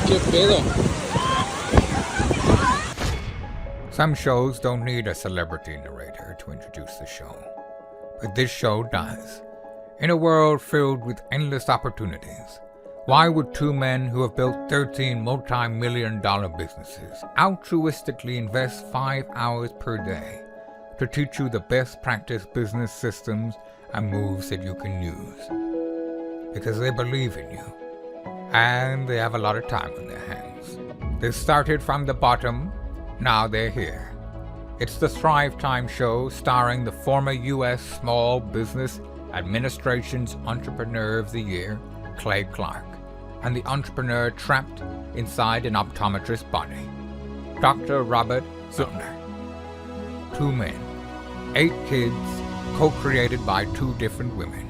¿Qué pedo? Some shows don't need a celebrity narrator to introduce the show, but this show does. In a world filled with endless opportunities, why would two men who have built 13 multi-million-dollar businesses altruistically invest 5 hours per day to teach you the best practice business systems and moves that you can use? Because they believe in you, and they have a lot of time on their hands. They started from the bottom, now they're here. It's the Thrivetime show starring the former U.S. Small Business Administration's Entrepreneur of the Year, Clay Clark, and the entrepreneur trapped inside an optometrist's body, Dr. Robert Zillner. 2 men, 8 kids, co-created by 2 different women,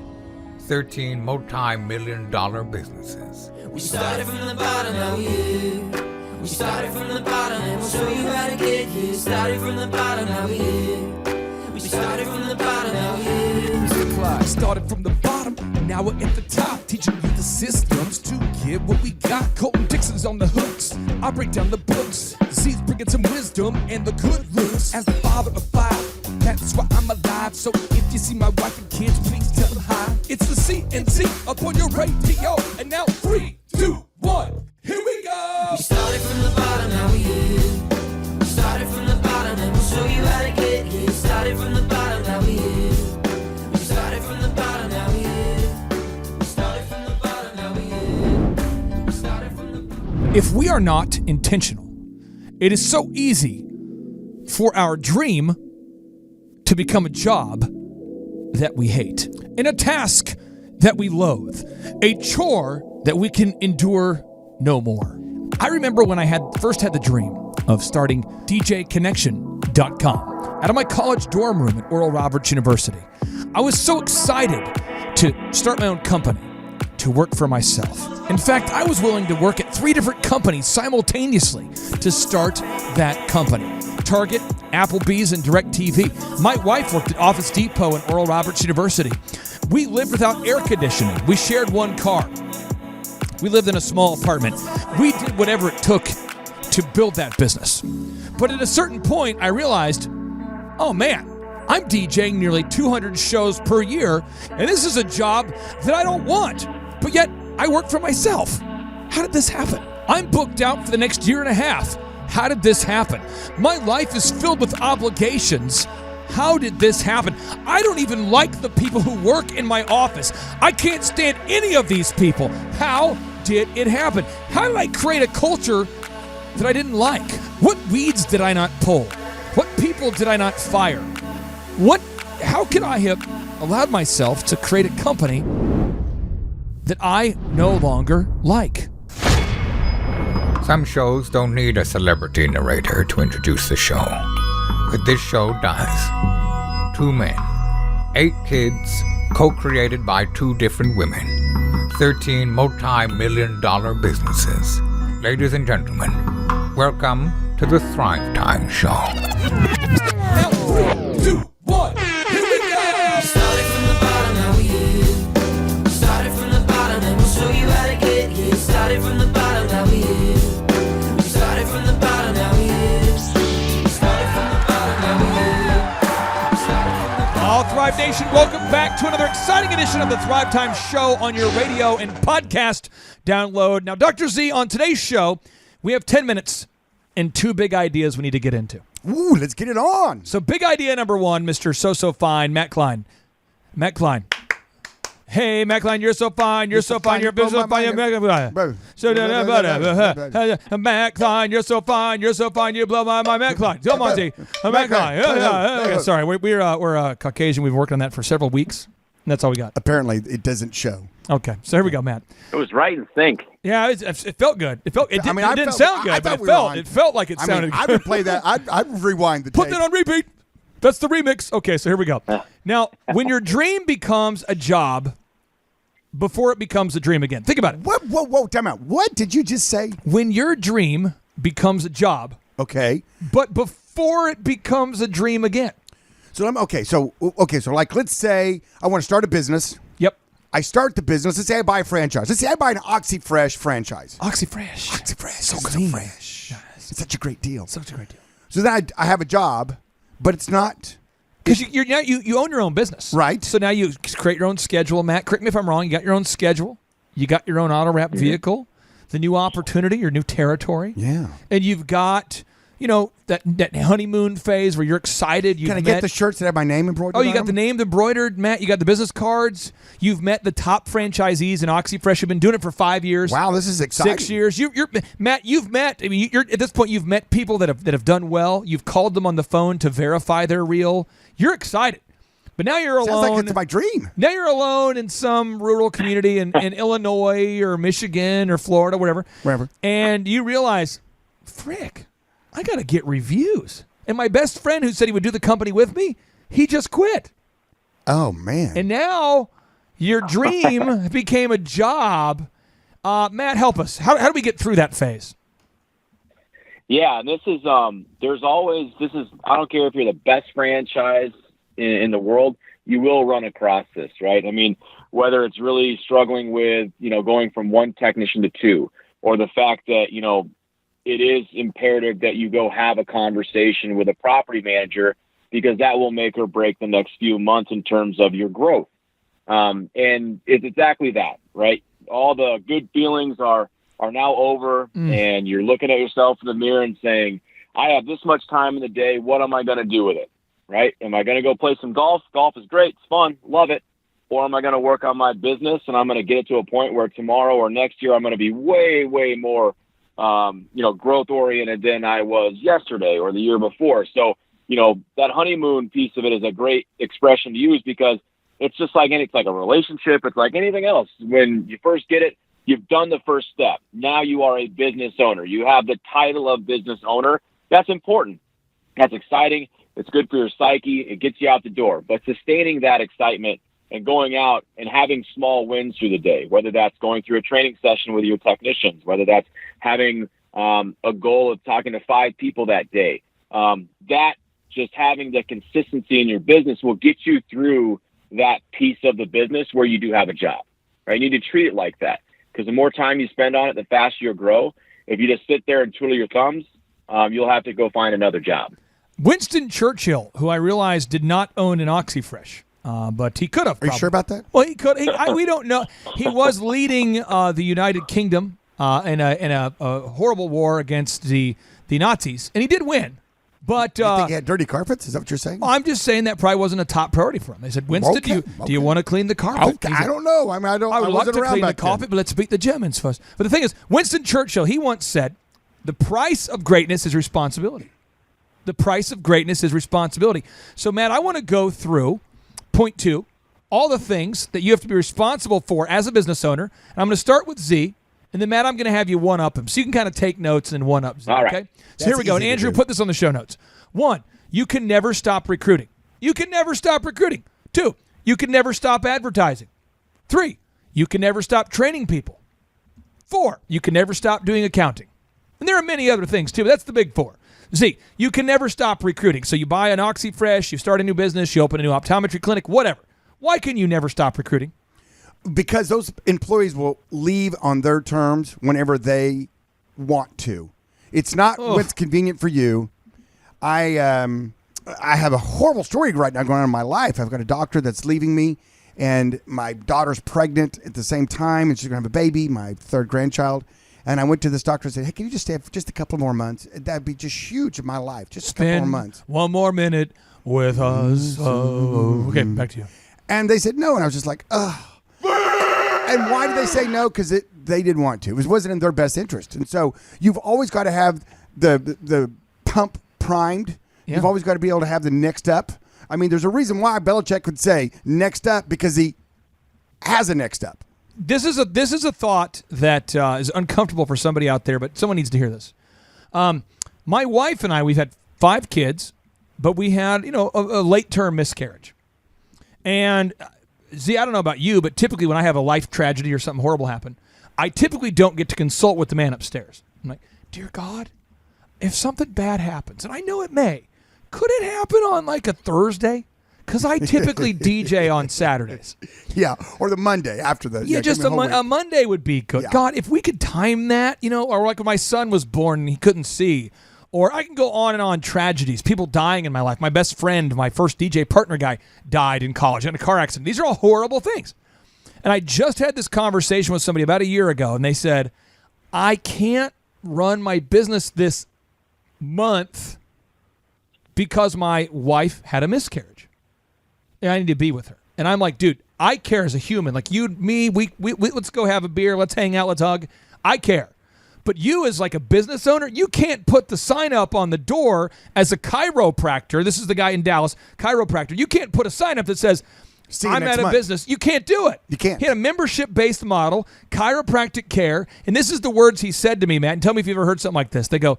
13 multi-million-dollar businesses. We started from the bottom, now we're here. We started from the bottom, and we'll show you how to get here. Started from the bottom, now we're here. We started from the bottom, now we're here. Mr. Clark started from the bottom, and now we're at the top, teaching you the systems to get what we got. Colton Dixon's on the hooks, I break down the books. The C's bringing some wisdom and the good looks. As the father of 5, that's why I'm alive. So if you see my wife and kids, please tell them hi. It's the CNC up on your radio, and now 3, 2, 1, here we go. We started from the bottom, now we're here. We started from the bottom, and we'll show you how to get here. Started from the bottom, now we're here. We started from the bottom, now we're here. We started from the bottom, now we're here. We started from the bottom. If we are not intentional, it is so easy for our dream to become a job that we hate, and a task that we loathe, a chore that we can endure no more. I remember when I first had the dream of starting DJConnection.com out of my college dorm room at Oral Roberts University. I was so excited to start my own company, to work for myself. In fact, I was willing to work at 3 different companies simultaneously to start that company. Target, Applebee's, and DirecTV. My wife worked at Office Depot and Oral Roberts University. We lived without air conditioning. We shared one car. We lived in a small apartment. We did whatever it took to build that business. But at a certain point, I realized, oh man, I'm DJing nearly 200 shows per year, and this is a job that I don't want. But yet, I work for myself. How did this happen? I'm booked out for the next year and a half. How did this happen? My life is filled with obligations. How did this happen? I don't even like the people who work in my office. I can't stand any of these people. How did it happen? How did I create a culture that I didn't like? What weeds did I not pull? What people did I not fire? How could I have allowed myself to create a company that I no longer like? Some shows don't need a celebrity narrator to introduce the show, but this show does. 2 men, 8 kids, co-created by 2 different women, 13 multi-million-dollar businesses. Ladies and gentlemen, welcome to the Thrivetime Show. Now, 3, 2, 1, here we go! We started from the bottom, now we're here. We started from the bottom, and we'll show you how to get here. Started from the bottom, now we're here. We started from the bottom, now we're here. We started from the bottom, now we're here. We started from the bottom. All Thrive Nation, welcome back to another exciting edition of the Thrivetime Show on your radio and podcast download. Now, Dr. Z, on today's show, we have 10 minutes and 2 big ideas we need to get into. Ooh, let's get it on. So big idea number 1, Mr. So Fine, Matt Klein. Matt Klein. Hey, Matt Klein, you're so fine. You're so fine. You're so fine. Matt Klein, you're so fine. You're so fine. You blow my mind. Matt Klein. Come on, Z. Matt Klein. Okay, sorry, we're Caucasian. We've worked on that for several weeks. And that's all we got. Apparently, it doesn't show. Okay, so here we go, Matt. It was right in sync. Yeah, it felt good. It didn't sound good, but it felt like it sounded good. I would play that. I'd rewind the tape. Put that on repeat. That's the remix. Okay, so here we go. Now, when your dream becomes a job before it becomes a dream again. Think about it. Whoa, time out. What did you just say? When your dream becomes a job. Okay. But before it becomes a dream again. So like let's say I want to start a business. Yep. I start the business. Let's say I buy a franchise. Let's say I buy an OxyFresh franchise. OxyFresh. OxyFresh. So it's clean. so fresh. Yes. It's such a great deal. Such a great deal. So then I have a job, but it's not Because you own your own business. right. So now you create your own schedule. Matt, correct me if I'm wrong. You got your own schedule. You got your own auto wrap vehicle, the new opportunity, your new territory. Yeah. And you've got, that honeymoon phase where you're excited. Can I get the shirts that have my name embroidered? Oh, you on got them? the name embroidered, Matt. You got the business cards. You've met the top franchisees in OxyFresh. You've been doing it for 5 years. Wow, this is exciting. 6 years. You're Matt. You've met. I mean, you're at this point. You've met people that have done well. You've called them on the phone to verify they're real. You're excited, but now you're Sounds alone. like it's my dream. Now you're alone in some rural community in Illinois or Michigan or Florida, whatever. Wherever. And you realize, frick, I got to get reviews. And my best friend who said he would do the company with me, he just quit. Oh, man. And now your dream became a job. Matt, help us. How do we get through that phase? Yeah, and this is I don't care if you're the best franchise in the world, you will run across this, right? I mean, whether it's really struggling with, going from one technician to two, or the fact that, it is imperative that you go have a conversation with a property manager, because that will make or break the next few months in terms of your growth. And it's exactly that, right? All the good feelings are now over, and you're looking at yourself in the mirror and saying, I have this much time in the day. What am I going to do with it? Right? Am I going to go play some golf? Golf is great. It's fun. Love it. Or am I going to work on my business, and I'm going to get it to a point where tomorrow or next year I'm going to be way, way more, growth oriented than I was yesterday or the year before. So, that honeymoon piece of it is a great expression to use, because it's just like it's like a relationship. It's like anything else. When you first get it, you've done the first step. Now you are a business owner. You have the title of business owner. That's important. That's exciting. It's good for your psyche. It gets you out the door. But sustaining that excitement and going out and having small wins through the day, whether that's going through a training session with your technicians, whether that's having a goal of talking to 5 people that day, that just having the consistency in your business will get you through that piece of the business where you do have a job, right? You need to treat it like that, because the more time you spend on it, the faster you'll grow. If you just sit there and twiddle your thumbs, you'll have to go find another job. Winston Churchill, who I realized did not own an OxyFresh, but he could have. Are you sure about that? Well, he could. We don't know. He was leading the United Kingdom in a horrible war against the Nazis, and he did win. But You think he had dirty carpets? Is that what you're saying? I'm just saying that probably wasn't a top priority for him. They said, Winston, Okay, do you want to clean the carpet? Okay, He said, I don't know. I mean, I I would like wasn't to around clean the back then. carpet, but let's beat the Germans first. But the thing is, Winston Churchill, he once said, the price of greatness is responsibility. The price of greatness is responsibility. So, Matt, I want to go through point 2, all the things that you have to be responsible for as a business owner. And I'm going to start with Z, and then, Matt, I'm going to have you one-up him. So you can kind of take notes and one-up Z, All right. okay? So That's here we go. And easy to Andrew, do. put this on the show notes. 1, you can never stop recruiting. You can never stop recruiting. 2, you can never stop advertising. 3, you can never stop training people. 4, you can never stop doing accounting. And there are many other things, too, but that's the big 4. Z, you can never stop recruiting. So you buy an OxyFresh, you start a new business, you open a new optometry clinic, whatever. Why can you never stop recruiting? Because those employees will leave on their terms whenever they want to. It's not what's convenient for you. I have a horrible story right now going on in my life. I've got a doctor that's leaving me, and my daughter's pregnant at the same time, and she's going to have a baby, my 3rd grandchild. And I went to this doctor and said, hey, can you just stay for just a couple more months? That'd be just huge in my life, just a couple more months. One more minute with us. Okay, back to you. And they said no, and I was just like, ugh. And why did they say no? Because they didn't want to. It wasn't in their best interest. And so you've always got to have the pump primed. Yeah. You've always got to be able to have the next up. I mean, there's a reason why Belichick would say next up, because he has a next up. This is a thought that is uncomfortable for somebody out there, but someone needs to hear this. My wife and I, we've had 5 kids, but we had a late-term miscarriage. And Z, I don't know about you, but typically when I have a life tragedy or something horrible happen, I typically don't get to consult with the man upstairs. I'm like, dear God, if something bad happens, and I know it may, could it happen on like a Thursday? Because I typically DJ on Saturdays. Yeah, or the Monday after the. Yeah, just give me whole a Monday would be good. Yeah. God, if we could time that, or like when my son was born and he couldn't see. Or I can go on and on tragedies, people dying in my life. My best friend, my first DJ partner guy, died in college in a car accident. These are all horrible things. And I just had this conversation with somebody about a year ago, and they said, I can't run my business this month because my wife had a miscarriage. And I need to be with her. And I'm like, dude, I care as a human. Like you, me, we let's go have a beer. Let's hang out. Let's hug. I care. But you as like a business owner, you can't put the sign up on the door as a chiropractor. This is the guy in Dallas, chiropractor. You can't put a sign up that says, I'm out of business. You can't do it. You can't. He had a membership-based model, chiropractic care, and this is the words he said to me, Matt, and tell me if you've ever heard something like this. They go,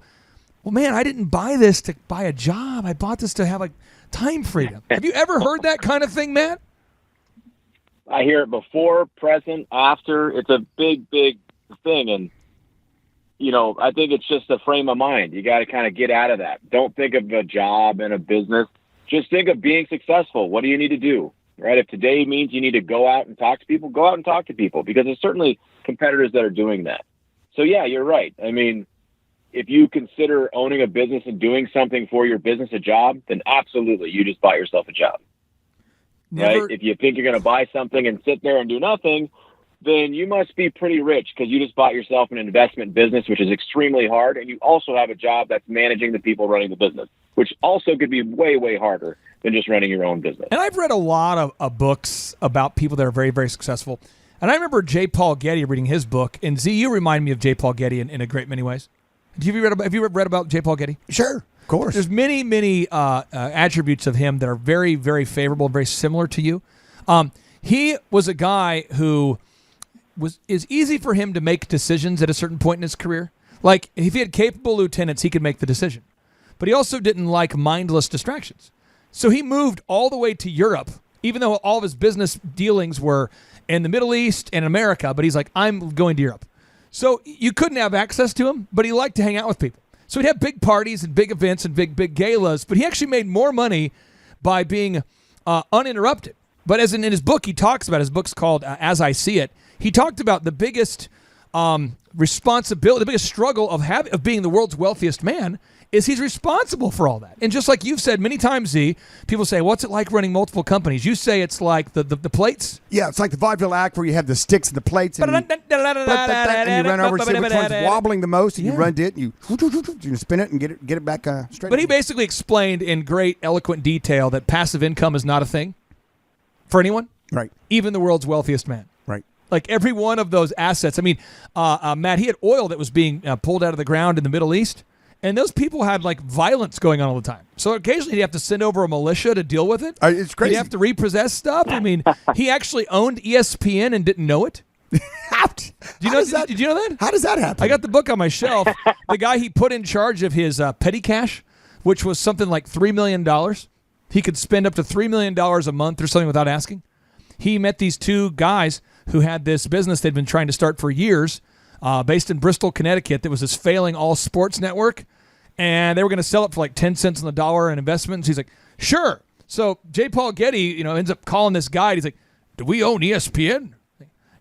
well, man, I didn't buy this to buy a job. I bought this to have like time freedom. Have you ever heard that kind of thing, Matt? I hear it before, present, after. It's a big, big thing, and I think it's just a frame of mind. You got to kind of get out of that. Don't think of a job and a business. Just think of being successful. What do you need to do? Right? If today means you need to go out and talk to people, go out and talk to people, because there's certainly competitors that are doing that. So yeah, you're right. I mean, if you consider owning a business and doing something for your business a job, then absolutely, you just bought yourself a job. Right? If you think you're going to buy something and sit there and do nothing, then you must be pretty rich, because you just bought yourself an investment business, which is extremely hard. And you also have a job that's managing the people running the business, which also could be way, way harder than just running your own business. And I've read a lot of books about people that are very, very successful. And I remember J. Paul Getty reading his book. And Z, you remind me of J. Paul Getty in a great many ways. Have you read about J. Paul Getty? Sure, of course. There's many attributes of him that are very, very favorable, very similar to you. He was a guy who is easy for him to make decisions at a certain point in his career. Like, if he had capable lieutenants, he could make the decision. But he also didn't like mindless distractions. So he moved all the way to Europe, even though all of his business dealings were in the Middle East and America, but he's like, I'm going to Europe. So you couldn't have access to him, but he liked to hang out with people. So he'd have big parties and big events and big galas, but he actually made more money by being uninterrupted. But as in his book, he talks about, his book's called As I See It, he talked about the biggest responsibility, the biggest struggle of being the world's wealthiest man is he's responsible for all that. And just like you've said many times, Z, people say, what's it like running multiple companies? You say it's like the plates? Yeah, it's like the vaudeville act where you have the sticks and the plates and you run over and see which one's wobbling the most, and you run it, and you spin it and get it back straight. But he basically explained in great, eloquent detail that passive income is not a thing for anyone. Right. Even the world's wealthiest man. Right. Like every one of those assets. I mean, Matt, he had oil that was being pulled out of the ground in the Middle East. And those people had like violence going on all the time. So occasionally he'd have to send over a militia to deal with it. It's crazy. He'd have to repossess stuff. I mean, he actually owned ESPN and didn't know it. Did you know that? How does that happen? I got the book on my shelf. The guy he put in charge of his petty cash, which was something like $3 million. He could spend up to $3 million a month or something without asking. He met these two guys who had this business they'd been trying to start for years, based in Bristol, Connecticut, that was this failing all sports network. And they were going to sell it for like 10 cents on the dollar in investments. He's like, sure. So J. Paul Getty, ends up calling this guy. He's like, do we own ESPN?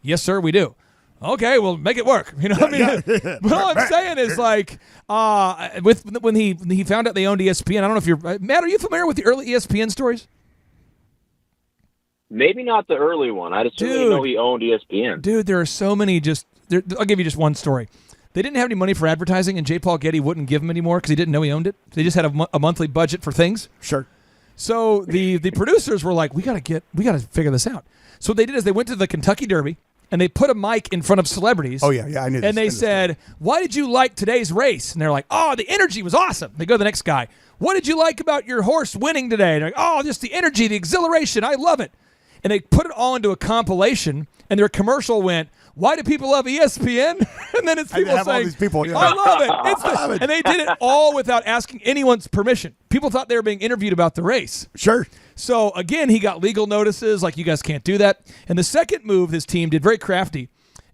Yes, sir, we do. Okay, well, make it work. But all I'm saying is, like, when he found out they owned ESPN, I don't know if you're Matt. Are you familiar with the early ESPN stories? Maybe not the early one. I just didn't know he owned ESPN. Dude, there are so many. I'll give you just one story. They didn't have any money for advertising, and J. Paul Getty wouldn't give him any more because he didn't know he owned it. They just had a monthly budget for things. Sure. So the producers were like, we gotta figure this out. So what they did is they went to the Kentucky Derby and they put a mic in front of celebrities. Oh yeah, I knew this. And they said, why did you like today's race? And they're like, oh, the energy was awesome. They go to the next guy. What did you like about your horse winning today? And they're like, oh, just the energy, the exhilaration. I love it. And they put it all into a compilation, and their commercial went, why do people love ESPN? And then it's people saying, all these people, I love it. And they did it all without asking anyone's permission. People thought they were being interviewed about the race. Sure. So, again, he got legal notices, like, you guys can't do that. And the second move his team did, very crafty,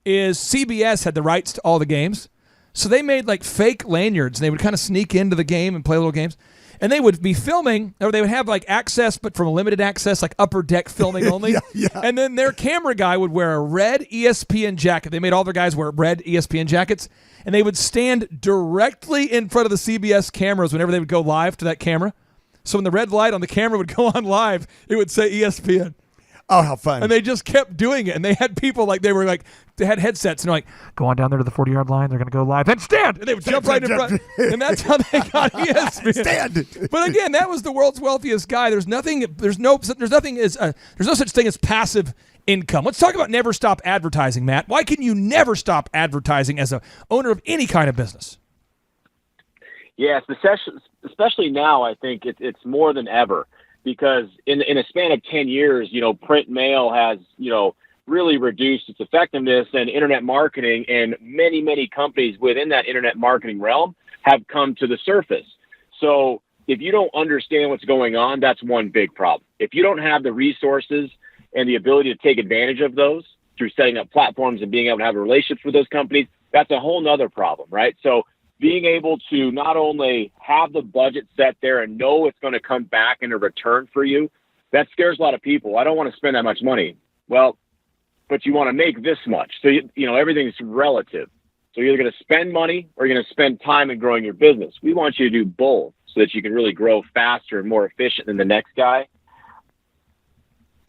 is CBS had the rights to all the games. So they made, like, fake lanyards, and they would kind of sneak into the game and play little games. And they would be filming, or they would have like access, but from a limited access, like upper deck filming only. Yeah. And then their camera guy would wear a red ESPN jacket. They made all their guys wear red ESPN jackets. And they would stand directly in front of the CBS cameras whenever they would go live to that camera. So when the red light on the camera would go on live, it would say ESPN. Oh, how fun. And they just kept doing it. And they had people they had headsets and they're like, go on down there to the 40-yard line. They're going to go live. Then stand. And they would jump right in front. And that's how they got ESPN. Stand. But again, that was the world's wealthiest guy. There's no such thing as passive income. Let's talk about never stop advertising, Matt. Why can you never stop advertising as a owner of any kind of business? Yeah, especially now, I think it's more than ever, because in a span of 10 years, print mail has, really reduced its effectiveness, and internet marketing and many, many companies within that internet marketing realm have come to the surface. So if you don't understand what's going on, that's one big problem. If you don't have the resources and the ability to take advantage of those through setting up platforms and being able to have relationships with those companies, that's a whole nother problem, right? So being able to not only have the budget set there and know it's going to come back in a return for you, that scares a lot of people. I don't want to spend that much money. Well, but you want to make this much. So, everything's relative. So you're either going to spend money or you're going to spend time in growing your business. We want you to do both so that you can really grow faster and more efficient than the next guy.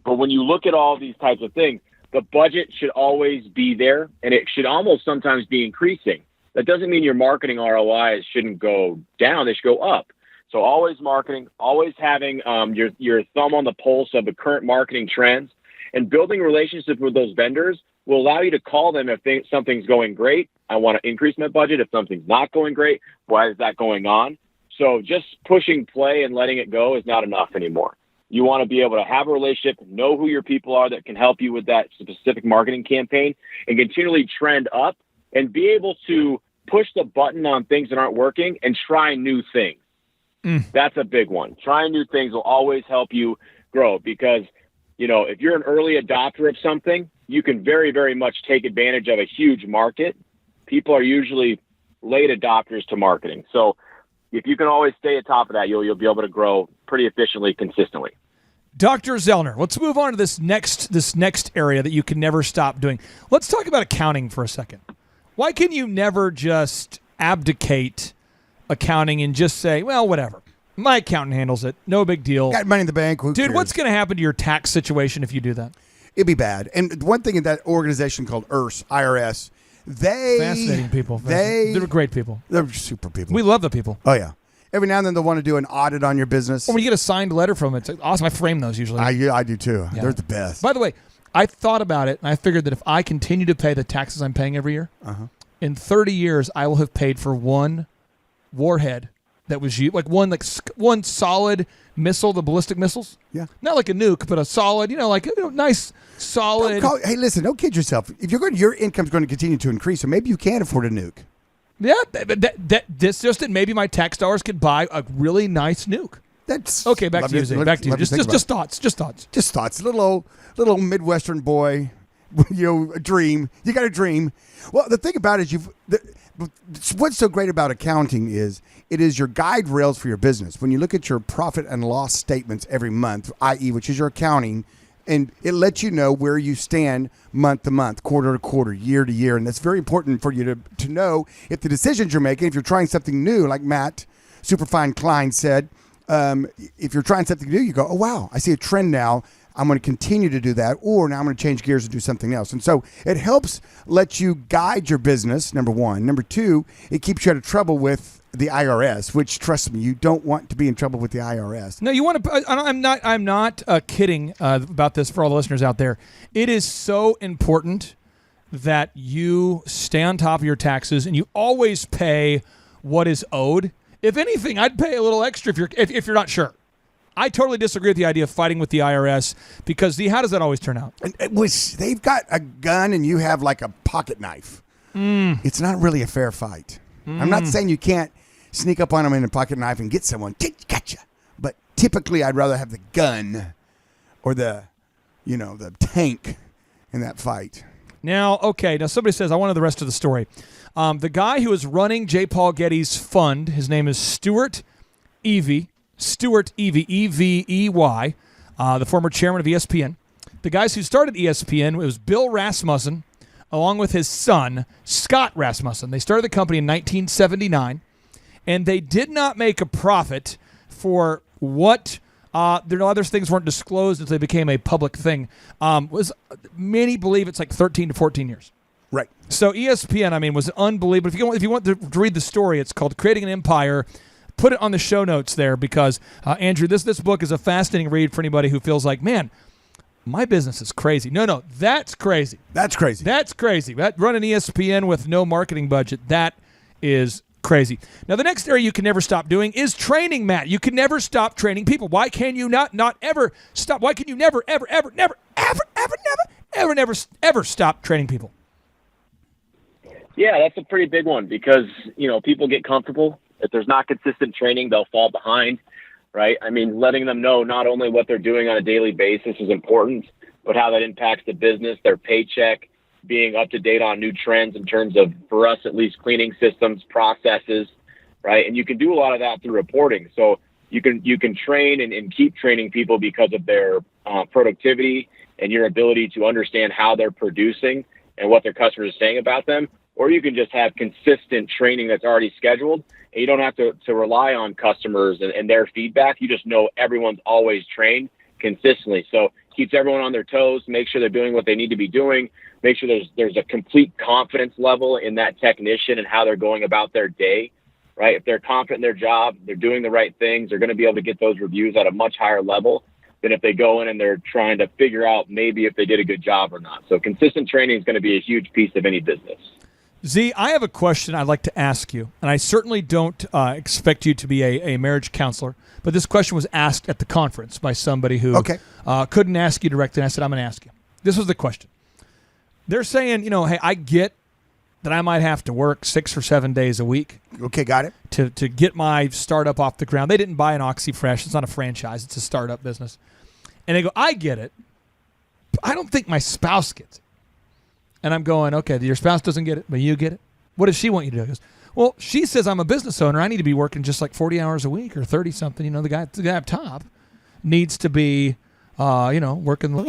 But when you look at all these types of things, the budget should always be there, and it should almost sometimes be increasing. That doesn't mean your marketing ROIs shouldn't go down. They should go up. So always marketing, always having your thumb on the pulse of the current marketing trends, and building relationships with those vendors will allow you to call them if something's going great. I want to increase my budget. If something's not going great, why is that going on? So just pushing play and letting it go is not enough anymore. You want to be able to have a relationship, know who your people are that can help you with that specific marketing campaign, and continually trend up and be able to push the button on things that aren't working and try new things. That's a big one. Trying new things will always help you grow, because if you're an early adopter of something, you can very, very much take advantage of a huge market. People are usually late adopters to marketing. So if you can always stay atop of that, you'll be able to grow pretty efficiently, consistently. Dr. Zellner, let's move on to this next area that you can never stop doing. Let's talk about accounting for a second. Why can you never just abdicate accounting and just say, well, whatever. My accountant handles it. No big deal. Got money in the bank. Who Dude, cares? what's going to happen to your tax situation if you do that? It'd be bad. And one thing in that organization called IRS, Fascinating people. They're great people. They're super people. We love the people. Oh, yeah. Every now and then they'll want to do an audit on your business. When you get a signed letter from it, it's awesome. I frame those usually. I do too. Yeah. They're the best. By the way, I thought about it, and I figured that if I continue to pay the taxes I'm paying every year, in 30 years, I will have paid for one warhead that was used, like one solid missile, the ballistic missiles. Yeah. Not like a nuke, but a solid, nice, solid. Hey, listen, don't kid yourself. If your income's going to continue to increase, so maybe you can afford a nuke. Yeah, this just that maybe my tax dollars could buy a really nice nuke. That's okay. Back to you, Zane. Back to you. Just thoughts. Just thoughts. Little Midwestern boy, a dream. You got a dream. Well, the thing about it is what's so great about accounting is it is your guide rails for your business. When you look at your profit and loss statements every month, i.e., which is your accounting, and it lets you know where you stand month to month, quarter to quarter, year to year. And that's very important for you to know if the decisions you're making, if you're trying something new, like Matt Superfine Klein said, if you're trying something new, you go, oh, wow, I see a trend now. I'm going to continue to do that, or now I'm going to change gears and do something else. And so it helps let you guide your business, number one. Number two, it keeps you out of trouble with the IRS, which, trust me, you don't want to be in trouble with the IRS. No, you want to. I'm not kidding about this for all the listeners out there. It is so important that you stay on top of your taxes and you always pay what is owed. If anything, I'd pay a little extra if you're not sure. I totally disagree with the idea of fighting with the IRS because how does that always turn out? They've got a gun and you have like a pocket knife. It's not really a fair fight. I'm not saying you can't sneak up on them in a pocket knife and get someone. Gotcha. But typically, I'd rather have the gun or the tank in that fight. Now somebody says, I wanted the rest of the story. The guy who is running J. Paul Getty's fund, his name is Stuart Evie. Stewart Evey, E-V-E-Y, the former chairman of ESPN. The guys who started ESPN, it was Bill Rasmussen, along with his son, Scott Rasmussen. They started the company in 1979, and they did not make a profit for what other things weren't disclosed until they became a public thing. Many believe it's like 13 to 14 years. Right. So ESPN, was unbelievable. If you want to read the story, it's called Creating an Empire. Put it on the show notes there because, Andrew, this book is a fascinating read for anybody who feels like, man, my business is crazy. No, that's crazy. That's crazy. That's crazy. Running ESPN with no marketing budget, that is crazy. Now, the next area you can never stop doing is training, Matt. You can never stop training people. Why can you not ever stop? Why can you never stop training people? Yeah, that's a pretty big one because, people get comfortable. If there's not consistent training, they'll fall behind, right? Letting them know not only what they're doing on a daily basis is important, but how that impacts the business, their paycheck, being up to date on new trends in terms of, for us at least, cleaning systems, processes, right? And you can do a lot of that through reporting. So you can train and keep training people because of their productivity and your ability to understand how they're producing and what their customers are saying about them. Or you can just have consistent training that's already scheduled, and you don't have to rely on customers and their feedback. You just know everyone's always trained consistently. So keeps everyone on their toes, make sure they're doing what they need to be doing, make sure there's a complete confidence level in that technician and how they're going about their day, right? If they're confident in their job, they're doing the right things, they're going to be able to get those reviews at a much higher level than if they go in and they're trying to figure out maybe if they did a good job or not. So consistent training is going to be a huge piece of any business. Z, I have a question I'd like to ask you, and I certainly don't expect you to be a marriage counselor, but this question was asked at the conference by somebody who couldn't ask you directly, and I said, I'm going to ask you. This was the question. They're saying, hey, I get that I might have to work 6 or 7 days a week. Okay, got it. To get my startup off the ground. They didn't buy an OxyFresh. It's not a franchise. It's a startup business. And they go, I get it, but I don't think my spouse gets it. And I'm going, okay, your spouse doesn't get it, but you get it? What does she want you to do? He goes, well, she says I'm a business owner. I need to be working just like 40 hours a week or 30-something. The guy up top needs to be, working. I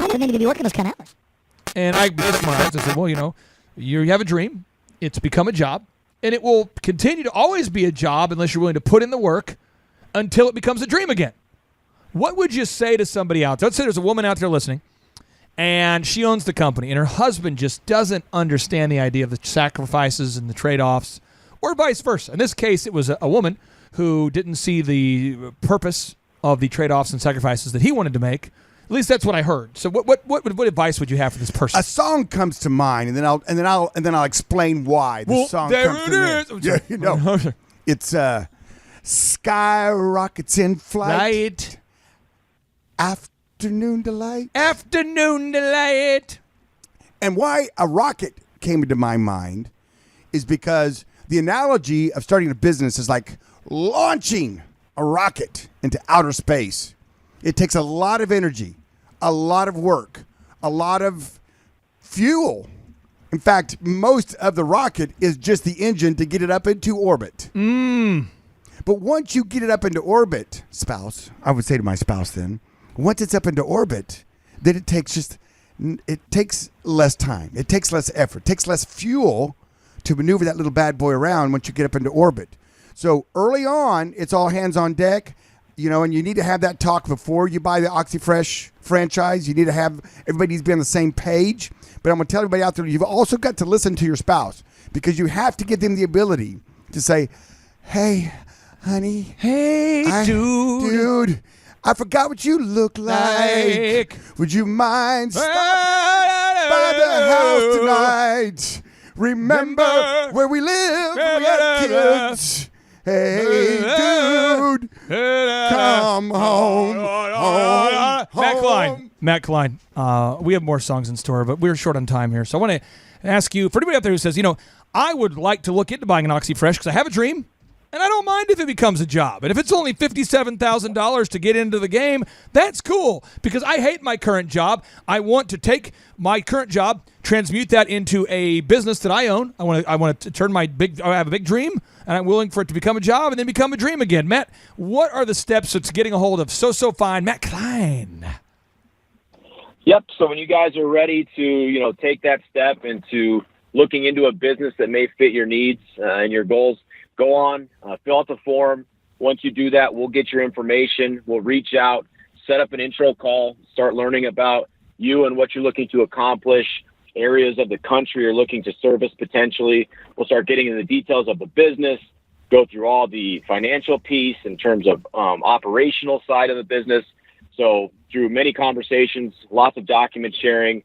don't need to be working those kind of hours. And I said, well, you have a dream. It's become a job. And it will continue to always be a job unless you're willing to put in the work until it becomes a dream again. What would you say to somebody out there? Let's say there's a woman out there listening. And she owns the company, and her husband just doesn't understand the idea of the sacrifices and the trade-offs, or vice versa. In this case, it was a woman who didn't see the purpose of the trade-offs and sacrifices that he wanted to make. At least that's what I heard. So, what advice would you have for this person? A song comes to mind, and then I'll explain why the song comes to mind. Yeah, it's skyrockets in flight. Afternoon delight. And why a rocket came into my mind is because the analogy of starting a business is like launching a rocket into outer space. It takes a lot of energy, a lot of work, a lot of fuel. In fact, most of the rocket is just the engine to get it up into orbit. But once you get it up into orbit, spouse, I would say to my spouse then, once it's up into orbit, then it takes less time. It takes less effort. It takes less fuel to maneuver that little bad boy around once you get up into orbit. So early on, it's all hands on deck, and you need to have that talk before you buy the OxyFresh franchise. You need to have, everybody needs to be on the same page. But I'm going to tell everybody out there, you've also got to listen to your spouse because you have to give them the ability to say, hey, honey. Hey, dude. I forgot what you look like. Would you mind stopping by the house tonight? Remember where we lived when we had kids. Hey, dude, come home. Matt Klein. We have more songs in store, but we're short on time here. So I want to ask you, for anybody out there who says, I would like to look into buying an OxyFresh because I have a dream. And I don't mind if it becomes a job. And if it's only $57,000 to get into the game, that's cool because I hate my current job. I want to take my current job, transmute that into a business that I own. I want to turn I have a big dream, and I'm willing for it to become a job and then become a dream again. Matt, what are the steps to getting a hold of So Fine Matt Klein? Yep. So when you guys are ready to, take that step into looking into a business that may fit your needs and your goals, go on, fill out the form. Once you do that, we'll get your information. We'll reach out, set up an intro call, start learning about you and what you're looking to accomplish, areas of the country you're looking to service potentially. We'll start getting into the details of the business, go through all the financial piece in terms of operational side of the business. So through many conversations, lots of document sharing,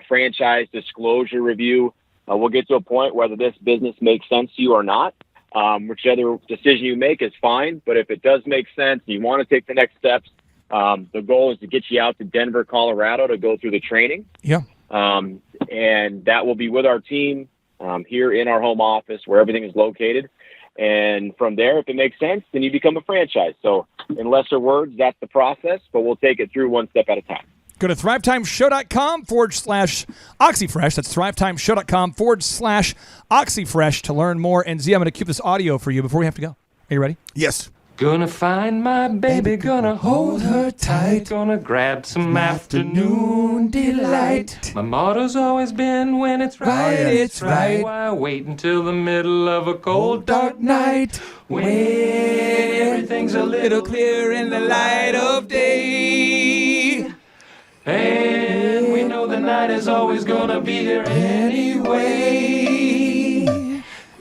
franchise disclosure review, we'll get to a point whether this business makes sense to you or not. Whichever decision you make is fine. But if it does make sense, you want to take the next steps, the goal is to get you out to Denver, Colorado to go through the training. Yeah. And that will be with our team here in our home office where everything is located. And from there, if it makes sense, then you become a franchise. So in lesser words, that's the process, but we'll take it through one step at a time. Go to thrivetimeshow.com/oxyfresh. That's thrivetimeshow.com/oxyfresh to learn more. And Z, I'm going to cue this audio for you before we have to go. Are you ready? Yes. Gonna find my baby, gonna hold her tight, gonna grab some afternoon delight. My motto's always been when it's right, it's right. Why wait until the middle of a cold, dark night when everything's a little clearer in the light of day? And we know the night is always gonna be here anyway.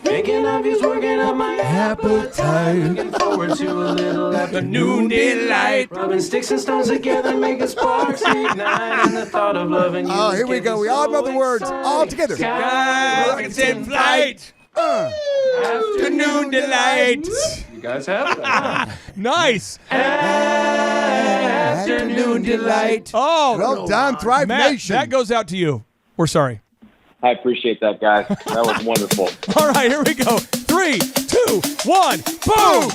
Thinking of you's working up my appetite. Looking forward to a little afternoon delight. Rubbing sticks and stones together, making sparks ignite. And the thought of loving you. Oh, here we go. We all know the words all together. Rockets in flight. Afternoon delight. You guys have that. Nice. Afternoon delight. Oh, Well done, Thrive Matt, Nation. that goes out to you. We're sorry. I appreciate that, guys. That was wonderful. All right, here we go. 3, 2, 1, boom!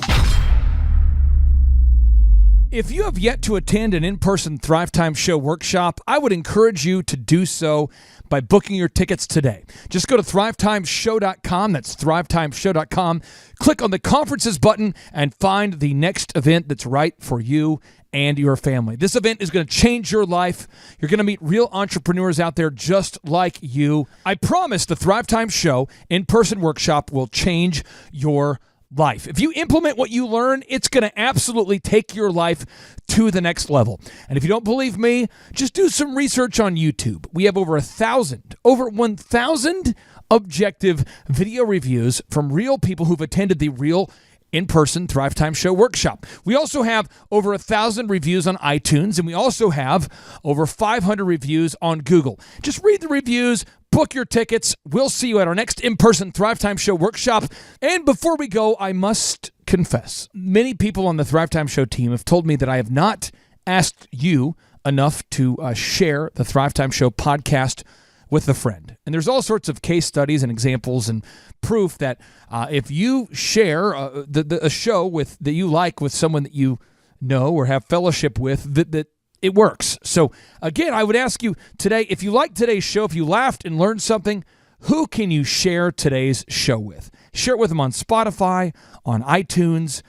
If you have yet to attend an in-person Thrivetime Show workshop, I would encourage you to do so by booking your tickets today. Just go to thrivetimeshow.com. That's thrivetimeshow.com. Click on the conferences button and find the next event that's right for you and your family. This event is going to change your life. You're going to meet real entrepreneurs out there just like you. I promise the Thrivetime Show in-person workshop will change your life. If you implement what you learn, it's going to absolutely take your life to the next level. And if you don't believe me, just do some research on YouTube. We have over 1,000 objective video reviews from real people who've attended the real in-person Thrivetime Show workshop. We also have over 1,000 reviews on iTunes, and we also have over 500 reviews on Google. Just read the reviews, book your tickets. We'll see you at our next in-person Thrivetime Show workshop. And before we go, I must confess, many people on the Thrivetime Show team have told me that I have not asked you enough to share the Thrivetime Show podcast with a friend. And there's all sorts of case studies and examples and proof that if you share a show that you like with someone that you know or have fellowship with, that it works. So again, I would ask you today, if you like today's show, if you laughed and learned something, who can you share today's show with? Share it with them on Spotify, on iTunes.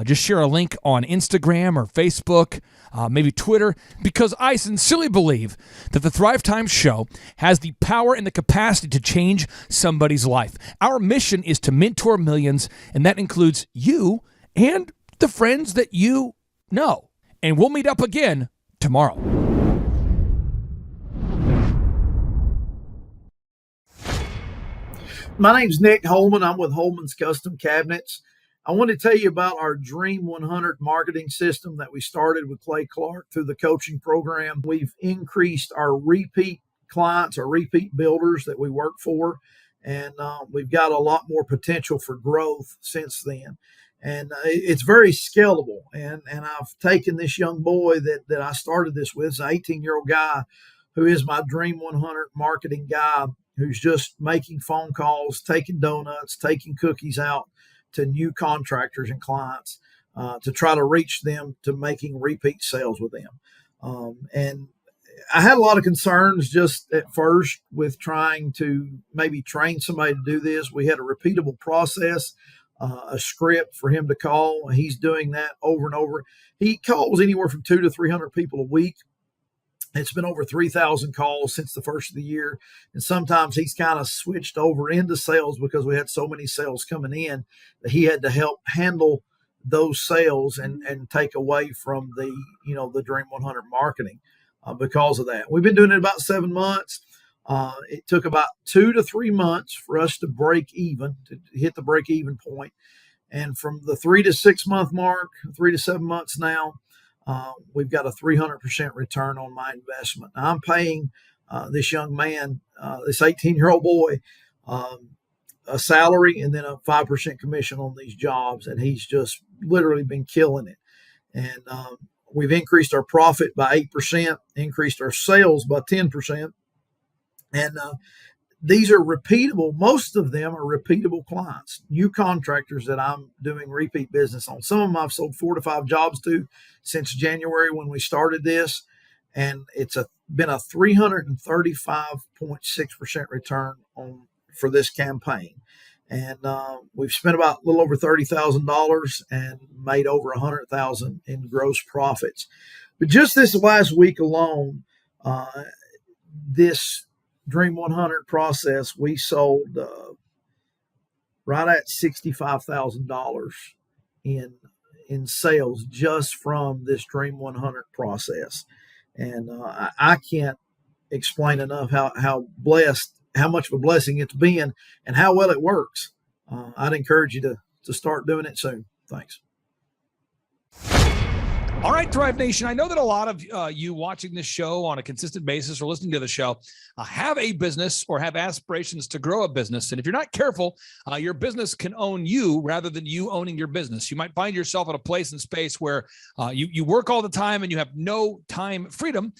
Just share a link on Instagram or Facebook, maybe Twitter, because I sincerely believe that the Thrivetime Show has the power and the capacity to change somebody's life. Our mission is to mentor millions, and that includes you and the friends that you know. And we'll meet up again tomorrow. My name's Nick Holman. I'm with Holman's Custom Cabinets. I want to tell you about our Dream 100 marketing system that we started with Clay Clark through the coaching program. We've increased our repeat clients, our repeat builders that we work for, and we've got a lot more potential for growth since then. And it's very scalable. And I've taken this young boy that I started this with, an 18-year-old guy who is my Dream 100 marketing guy, who's just making phone calls, taking donuts, taking cookies out to new contractors and clients to try to reach them to making repeat sales with them. And I had a lot of concerns just at first with trying to maybe train somebody to do this. We had a repeatable process, a script for him to call. He's doing that over and over. He calls anywhere from 200 to 300 people a week. It's been over 3,000 calls since the first of the year. And sometimes he's kind of switched over into sales because we had so many sales coming in that he had to help handle those sales and take away from the, the Dream 100 marketing because of that. We've been doing it about 7 months. It took about 2 to 3 months for us to break even, to hit the break even point. And from the 3 to 6 month mark, 3 to 7 months now, we've got a 300% return on my investment. Now, I'm paying this young man, this 18-year-old boy, a salary and then a 5% commission on these jobs. And he's just literally been killing it. And we've increased our profit by 8%, increased our sales by 10%. And these are repeatable. Most of them are repeatable clients, new contractors that I'm doing repeat business on. Some of them I've sold 4 to 5 jobs to since January when we started this. And it's been a 335.6% return for this campaign. And we've spent about a little over $30,000 and made over $100,000 in gross profits. But just this last week alone, this Dream 100 process, we sold right at $65,000 in sales just from this Dream 100 process. And I can't explain enough how blessed, how much of a blessing it's been and how well it works. I'd encourage you to start doing it soon. Thanks. All right, Thrive Nation. I know that a lot of you watching this show on a consistent basis or listening to the show have a business or have aspirations to grow a business. And if you're not careful, your business can own you rather than you owning your business. You might find yourself at a place and space where you work all the time and you have no time freedom,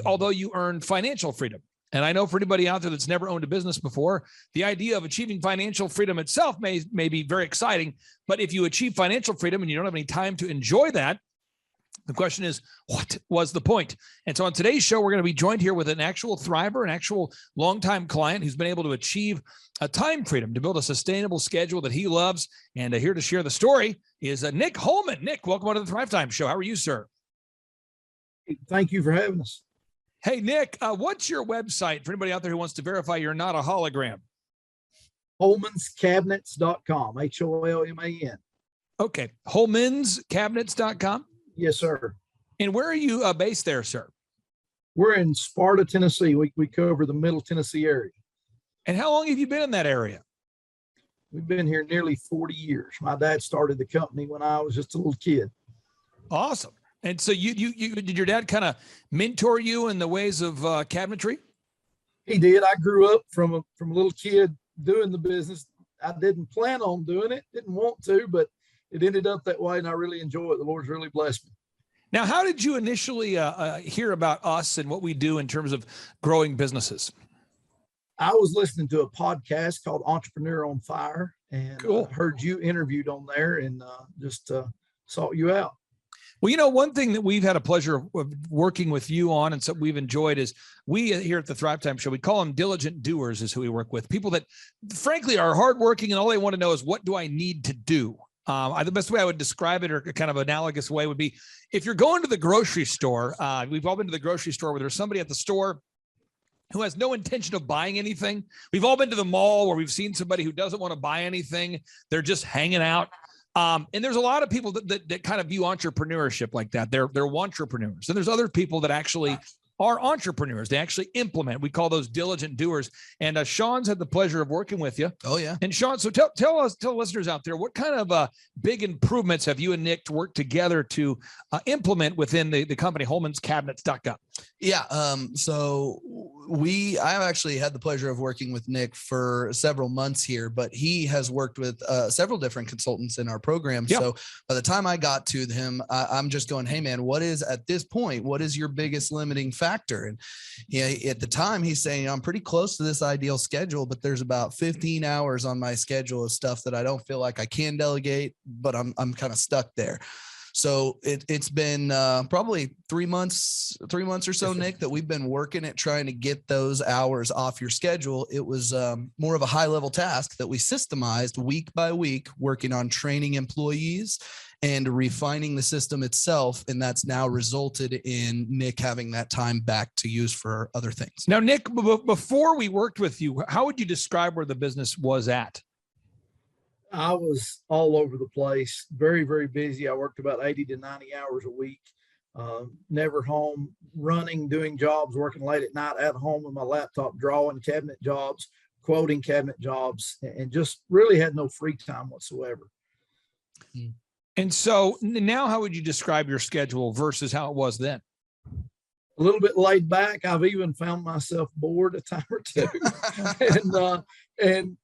although you earn financial freedom. And I know for anybody out there that's never owned a business before, the idea of achieving financial freedom itself may be very exciting. But if you achieve financial freedom and you don't have any time to enjoy that, the question is, what was the point? And so on today's show, we're going to be joined here with an actual thriver, an actual longtime client who's been able to achieve a time freedom to build a sustainable schedule that he loves. And here to share the story is Nick Holman. Nick, welcome to the Thrivetime Show. How are you, sir? Thank you for having us. Hey, Nick, what's your website for anybody out there who wants to verify you're not a hologram? HolmansCabinets.com, HOLMAN. Okay, HolmansCabinets.com? Yes, sir. And where are you based there, sir? We're in Sparta, Tennessee. We cover the Middle Tennessee area. And how long have you been in that area? We've been here nearly 40 years. My dad started the company when I was just a little kid. Awesome. And so you did your dad kind of mentor you in the ways of cabinetry? He did. I grew up from a little kid doing the business. I didn't plan on doing it, didn't want to, but it ended up that way, and I really enjoy it. The Lord's really blessed me. Now, how did you initially hear about us and what we do in terms of growing businesses? I was listening to a podcast called Entrepreneur on Fire, and heard you interviewed on there, and just sought you out. Well, one thing that we've had a pleasure of working with you on and so we've enjoyed is we here at the Thrivetime Show, we call them diligent doers is who we work with. People that frankly are hardworking and all they want to know is, what do I need to do? The best way I would describe it, or kind of analogous way, would be if you're going to the grocery store, we've all been to the grocery store where there's somebody at the store who has no intention of buying anything. We've all been to the mall where we've seen somebody who doesn't want to buy anything. They're just hanging out. And there's a lot of people that kind of view entrepreneurship like that. They're wantrepreneurs. And there's other people that actually are entrepreneurs. They actually implement. We call those diligent doers. And Sean's had the pleasure of working with you. Oh, yeah. And Sean, so tell listeners out there, what kind of big improvements have you and Nick worked together to implement within the company HolmansCabinets.com? Yeah. So I've actually had the pleasure of working with Nick for several months here, but he has worked with several different consultants in our program. Yep. So by the time I got to him, I'm just going, hey man, what is your biggest limiting factor factor. And at the time he's saying, I'm pretty close to this ideal schedule, but there's about 15 hours on my schedule of stuff that I don't feel like I can delegate, but I'm kind of stuck there. So it's been probably 3 months or so, Nick, that we've been working at trying to get those hours off your schedule. It was more of a high level task that we systemized week by week, working on training employees and refining the system itself. And that's now resulted in Nick having that time back to use for other things. Now, Nick, before we worked with you, how would you describe where the business was at? I was all over the place, very, very busy. I worked about 80 to 90 hours a week, never home, running, doing jobs, working late at night at home with my laptop, drawing cabinet jobs, quoting cabinet jobs, and just really had no free time whatsoever. And so now how would you describe your schedule versus how it was then? A little bit laid back. I've even found myself bored a time or two, and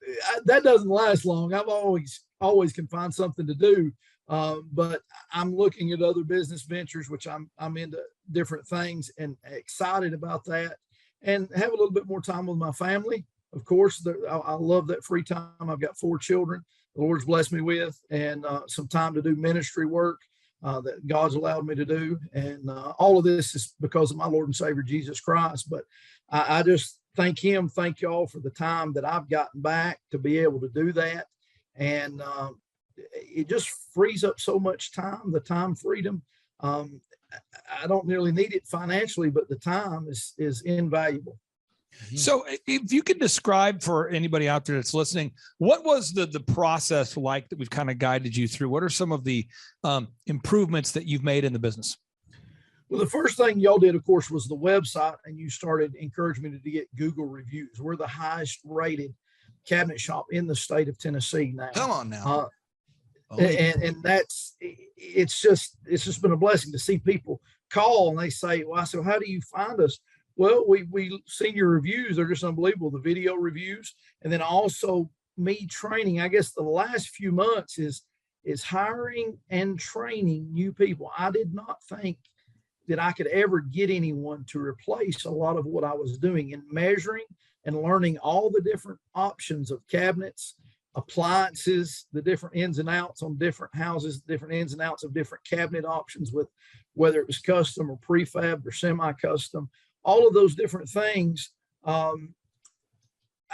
that doesn't last long. I've always can find something to do, but I'm looking at other business ventures, which I'm into different things and excited about that, and have a little bit more time with my family. Of course, I love that free time. I've got 4 children the Lord's blessed me with, and some time to do ministry work that God's allowed me to do. And all of this is because of my Lord and Savior, Jesus Christ. But I just thank him. Thank y'all for the time that I've gotten back to be able to do that. And it just frees up so much time, the time freedom. I don't really need it financially, but the time is invaluable. So if you could describe for anybody out there that's listening, what was the process like that we've kind of guided you through? What are some of the improvements that you've made in the business? Well, the first thing y'all did, of course, was the website, and you started encouraging me to get Google reviews. We're the highest rated cabinet shop in the state of Tennessee now. Come on now. And it's just been a blessing to see people call and they say, well, I said, how do you find us? Well, we seen your reviews. They're just unbelievable. The video reviews. And then also me training, I guess the last few months is hiring and training new people. I did not think that I could ever get anyone to replace a lot of what I was doing in measuring and learning all the different options of cabinets, appliances, the different ins and outs on different houses, different ins and outs of different cabinet options, with whether it was custom or prefab or semi-custom. All of those different things, I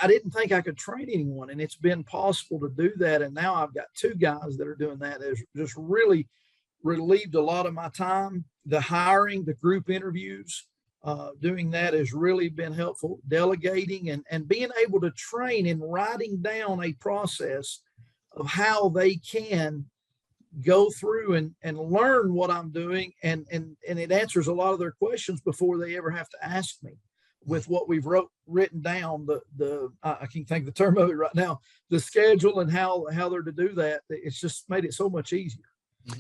didn't think I could train anyone, and it's been possible to do that. And now I've got 2 guys that are doing that. It's just really relieved a lot of my time. The hiring, the group interviews, doing that has really been helpful. Delegating and being able to train and writing down a process of how they can go through and learn what I'm doing, and it answers a lot of their questions before they ever have to ask me. With what we've written down, I can't think of the term of it right now, the schedule and how they're to do that. It's just made it so much easier.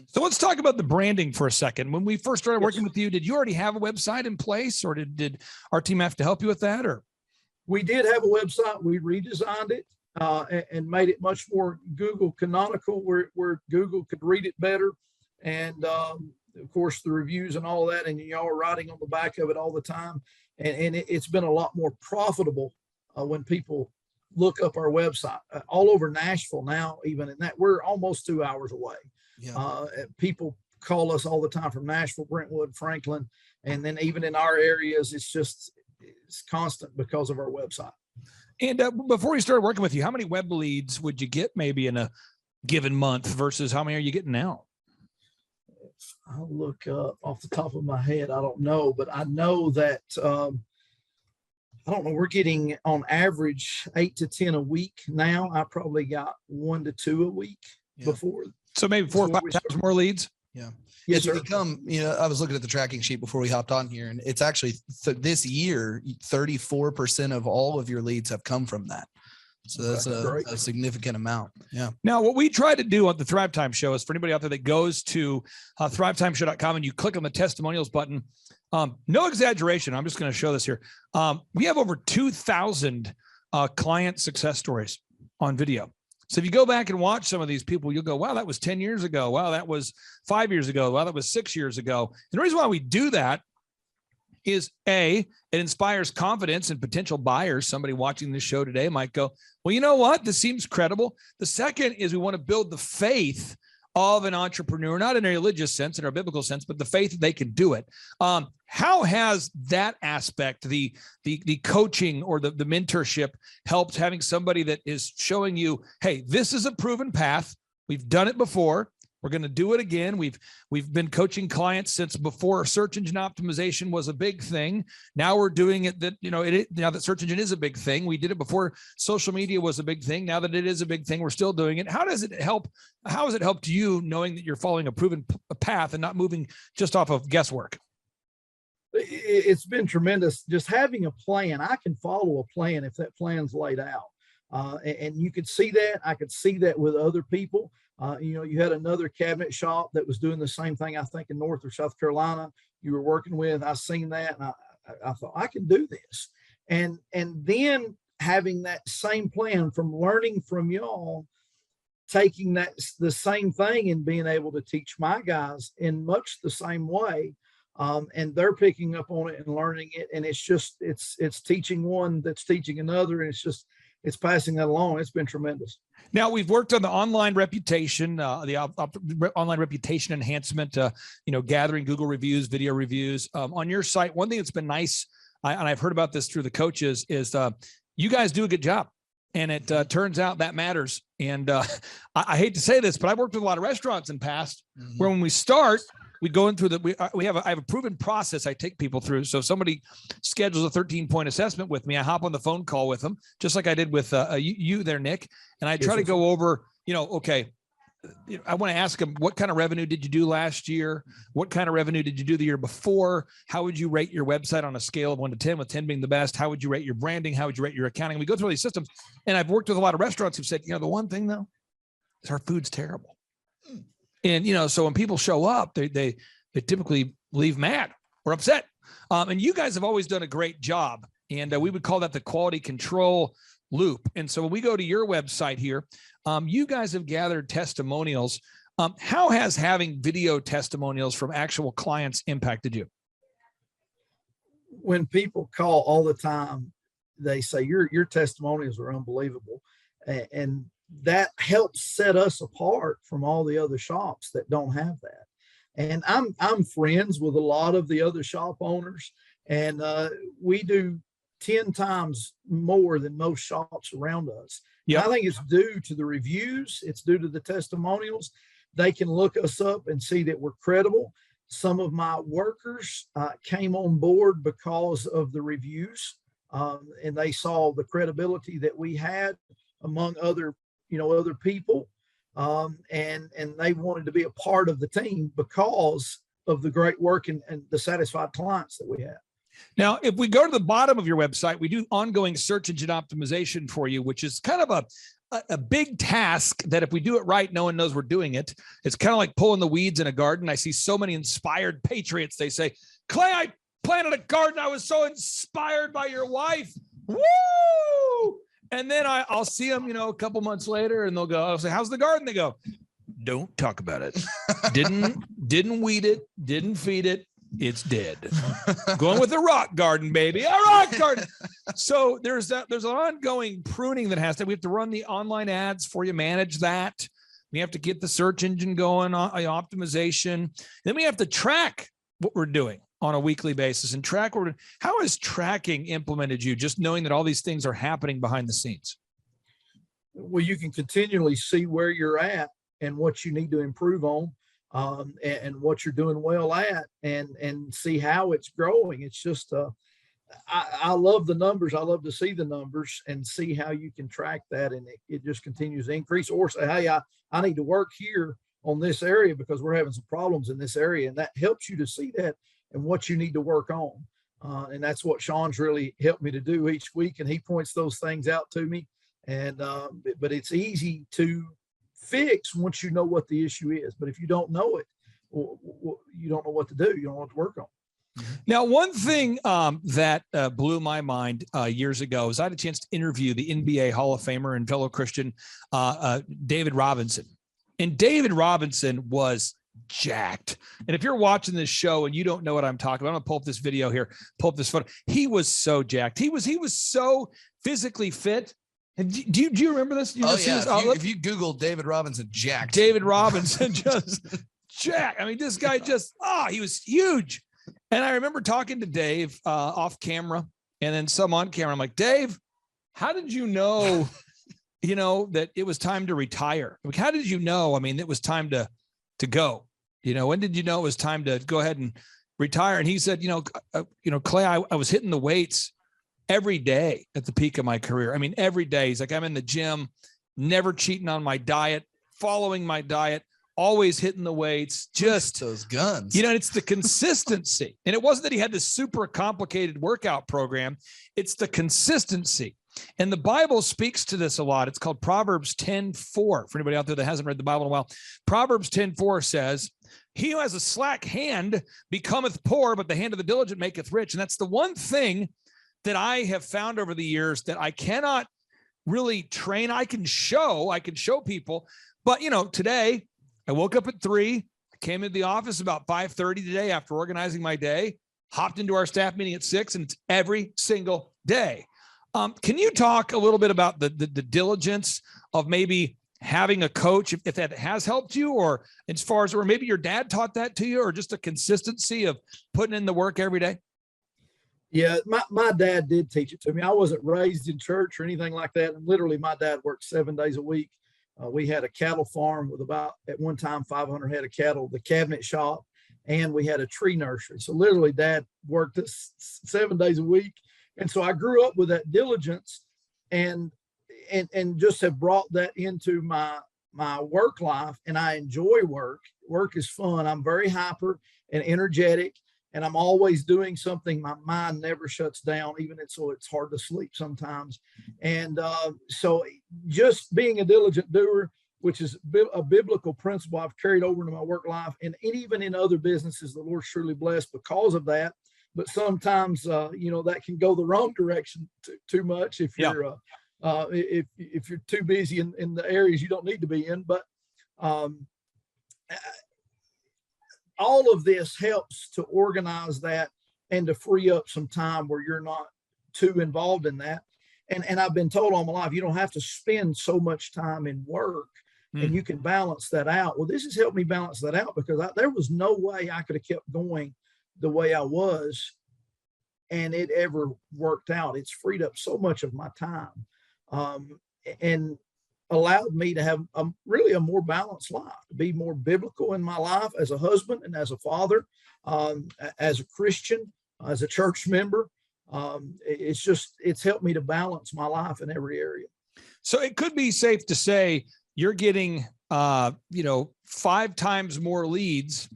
So let's talk about the branding for a second. When we first started working with you, did you already have a website in place, or did our team have to help you with that? Or we did have a website. We redesigned it. And made it much more Google canonical, where Google could read it better. And of course, the reviews and all of that, and y'all are writing on the back of it all the time. And it's been a lot more profitable when people look up our website all over Nashville now, even in that we're almost 2 hours away. Yeah. People call us all the time from Nashville, Brentwood, Franklin. And then even in our areas, it's constant because of our website. And before we started working with you, how many web leads would you get maybe in a given month versus how many are you getting now? I'll look up off the top of my head. I don't know, but I know that, I don't know, we're getting on average 8 to 10 a week now. I probably got 1 to 2 a week before. So maybe 4 or 5 times more leads. Yeah. Yes, it's become, I was looking at the tracking sheet before we hopped on here, and it's actually this year, 34% of all of your leads have come from that. So that's a significant amount. Yeah. Now, what we try to do on the Thrivetime show is for anybody out there that goes to thrivetimeshow.com and you click on the testimonials button, no exaggeration. I'm just going to show this here. We have over 2,000 client success stories on video. So if you go back and watch some of these people, you'll go, wow, that was 10 years ago. Wow, that was 5 years ago. Wow, that was 6 years ago. And the reason why we do that is it inspires confidence, and potential buyers, somebody watching this show today might go, well, you know what? This seems credible. The second is we want to build the faith of an entrepreneur, not in a religious sense, in a biblical sense, but the faith that they can do it. How has that aspect, the coaching or the mentorship, helped, having somebody that is showing you, hey, this is a proven path. We've done it before. We're going to do it again. We've been coaching clients since before search engine optimization was a big thing. Now we're doing it that, now that search engine is a big thing. We did it before social media was a big thing. Now that it is a big thing, we're still doing it. How does it help? How has it helped you, knowing that you're following a proven path and not moving just off of guesswork? It's been tremendous. Just having a plan. I can follow a plan if that plan's laid out. And you could see that. I could see that with other people. You had another cabinet shop that was doing the same thing, I think, in North or South Carolina you were working with. I seen that, and I thought, I can do this. And then having that same plan, from learning from y'all, taking the same thing and being able to teach my guys in much the same way. And they're picking up on it and learning it. And it's teaching one that's teaching another. And it's passing that along. It's been tremendous. Now, we've worked on the online reputation, online reputation enhancement, gathering Google reviews, video reviews. On your site, one thing that's been nice, and I've heard about this through the coaches, is you guys do a good job. And it turns out that matters. And I hate to say this, but I've worked with a lot of restaurants in the past where when we start, we go in through I have a proven process I take people through. So if somebody schedules a 13-point assessment with me, I hop on the phone call with them, just like I did with you there, Nick. And I try to go over, okay, I want to ask them, what kind of revenue did you do last year? What kind of revenue did you do the year before? How would you rate your website on a scale of 1 to 10, with 10 being the best? How would you rate your branding? How would you rate your accounting? We go through all these systems. And I've worked with a lot of restaurants who've said, the one thing though is our food's terrible. And, so when people show up, they typically leave mad or upset. And you guys have always done a great job. And we would call that the quality control loop. And so when we go to your website here, you guys have gathered testimonials. How has having video testimonials from actual clients impacted you? When people call all the time, they say your testimonials are unbelievable. And that helps set us apart from all the other shops that don't have that. And I'm friends with a lot of the other shop owners, and we do 10 times more than most shops around us. Yeah, I think it's due to the reviews. It's due to the testimonials. They can look us up and see that we're credible. Some of my workers came on board because of the reviews, and they saw the credibility that we had among other people, and they wanted to be a part of the team because of the great work and the satisfied clients that we have. Now, if we go to the bottom of your website, we do ongoing search engine optimization for you, which is kind of a big task that if we do it right, no one knows we're doing it. It's kind of like pulling the weeds in a garden. I see so many inspired patriots. They say, Clay, I planted a garden. I was so inspired by your wife. Woo! And then I'll see them, a couple months later, and I'll say, how's the garden? They go, don't talk about it. Didn't weed it. Didn't feed it. It's dead. Going with a rock garden, baby. A rock garden. So there's an ongoing pruning that we have to run the online ads for you, manage that. We have to get the search engine going on optimization. Then we have to track what we're doing on a weekly basis and track. How has tracking implemented you, just knowing that all these things are happening behind the scenes? Well, you can continually see where you're at and what you need to improve on, and what you're doing well at, and see how it's growing. It's just, I love the numbers. I love to see the numbers and see how you can track that. And it just continues to increase, or say, hey, I need to work here on this area because we're having some problems in this area. And that helps you to see that and what you need to work on. And that's what Sean's really helped me to do each week. And he points those things out to me. And, but it's easy to fix once you know what the issue is. But if you don't know it, you don't know what to do. You don't know what to work on. Now, one thing that blew my mind years ago is I had a chance to interview the NBA Hall of Famer and fellow Christian, David Robinson. And David Robinson was jacked. And if you're watching this show and you don't know what I'm talking about, I'm gonna pull up this video here, pull up this photo. He was so jacked. He was so physically fit. And do you remember this? You see this? If you Google David Robinson jacked, David Robinson just jacked. I mean, this guy just he was huge. And I remember talking to Dave off camera, and then some on camera. I'm like, Dave, how did you know? That it was time to retire. Like, how did you know? I mean, it was time to go. When did you know it was time to go ahead and retire? And he said, Clay, I was hitting the weights every day at the peak of my career. I mean, every day. He's like, I'm in the gym, never cheating on my diet, following my diet, always hitting the weights, just those guns. It's the consistency. And it wasn't that he had this super complicated workout program. It's the consistency. And the Bible speaks to this a lot. It's called Proverbs 10:4. For anybody out there that hasn't read the Bible in a while, Proverbs 10:4 says, he who has a slack hand becometh poor, but the hand of the diligent maketh rich. And that's the one thing that I have found over the years that I cannot really train. I can show people, but today I woke up at 3, I came into the office about 5:30 today after organizing my day, hopped into our staff meeting at 6, and it's every single day. Can you talk a little bit about the diligence of maybe having a coach, if that has helped you, or as far as, or maybe your dad taught that to you, or just a consistency of putting in the work every day? Yeah, my dad did teach it to me. I wasn't raised in church or anything like that. Literally, my dad worked 7 days a week. We had a cattle farm with about, at one time, 500 head of cattle, the cabinet shop, and we had a tree nursery. So literally, Dad worked 7 days a week. And so I grew up with that diligence and just have brought that into my work life. And I enjoy work. Work is fun. I'm very hyper and energetic, and I'm always doing something. My mind never shuts down, so it's hard to sleep sometimes. And so just being a diligent doer, which is a biblical principle I've carried over into my work life, and even in other businesses, the Lord's truly blessed because of that. But sometimes, that can go the wrong direction too much if you're if you're too busy in the areas you don't need to be in. But all of this helps to organize that and to free up some time where you're not too involved in that. And I've been told all my life, you don't have to spend so much time in work, and you can balance that out. Well, this has helped me balance that out, because there was no way I could have kept going the way I was and it ever worked out. It's freed up so much of my time and allowed me to have really a more balanced life, to be more biblical in my life as a husband and as a father, as a Christian, as a church member. It's helped me to balance my life in every area. So it could be safe to say you're getting 5 times more leads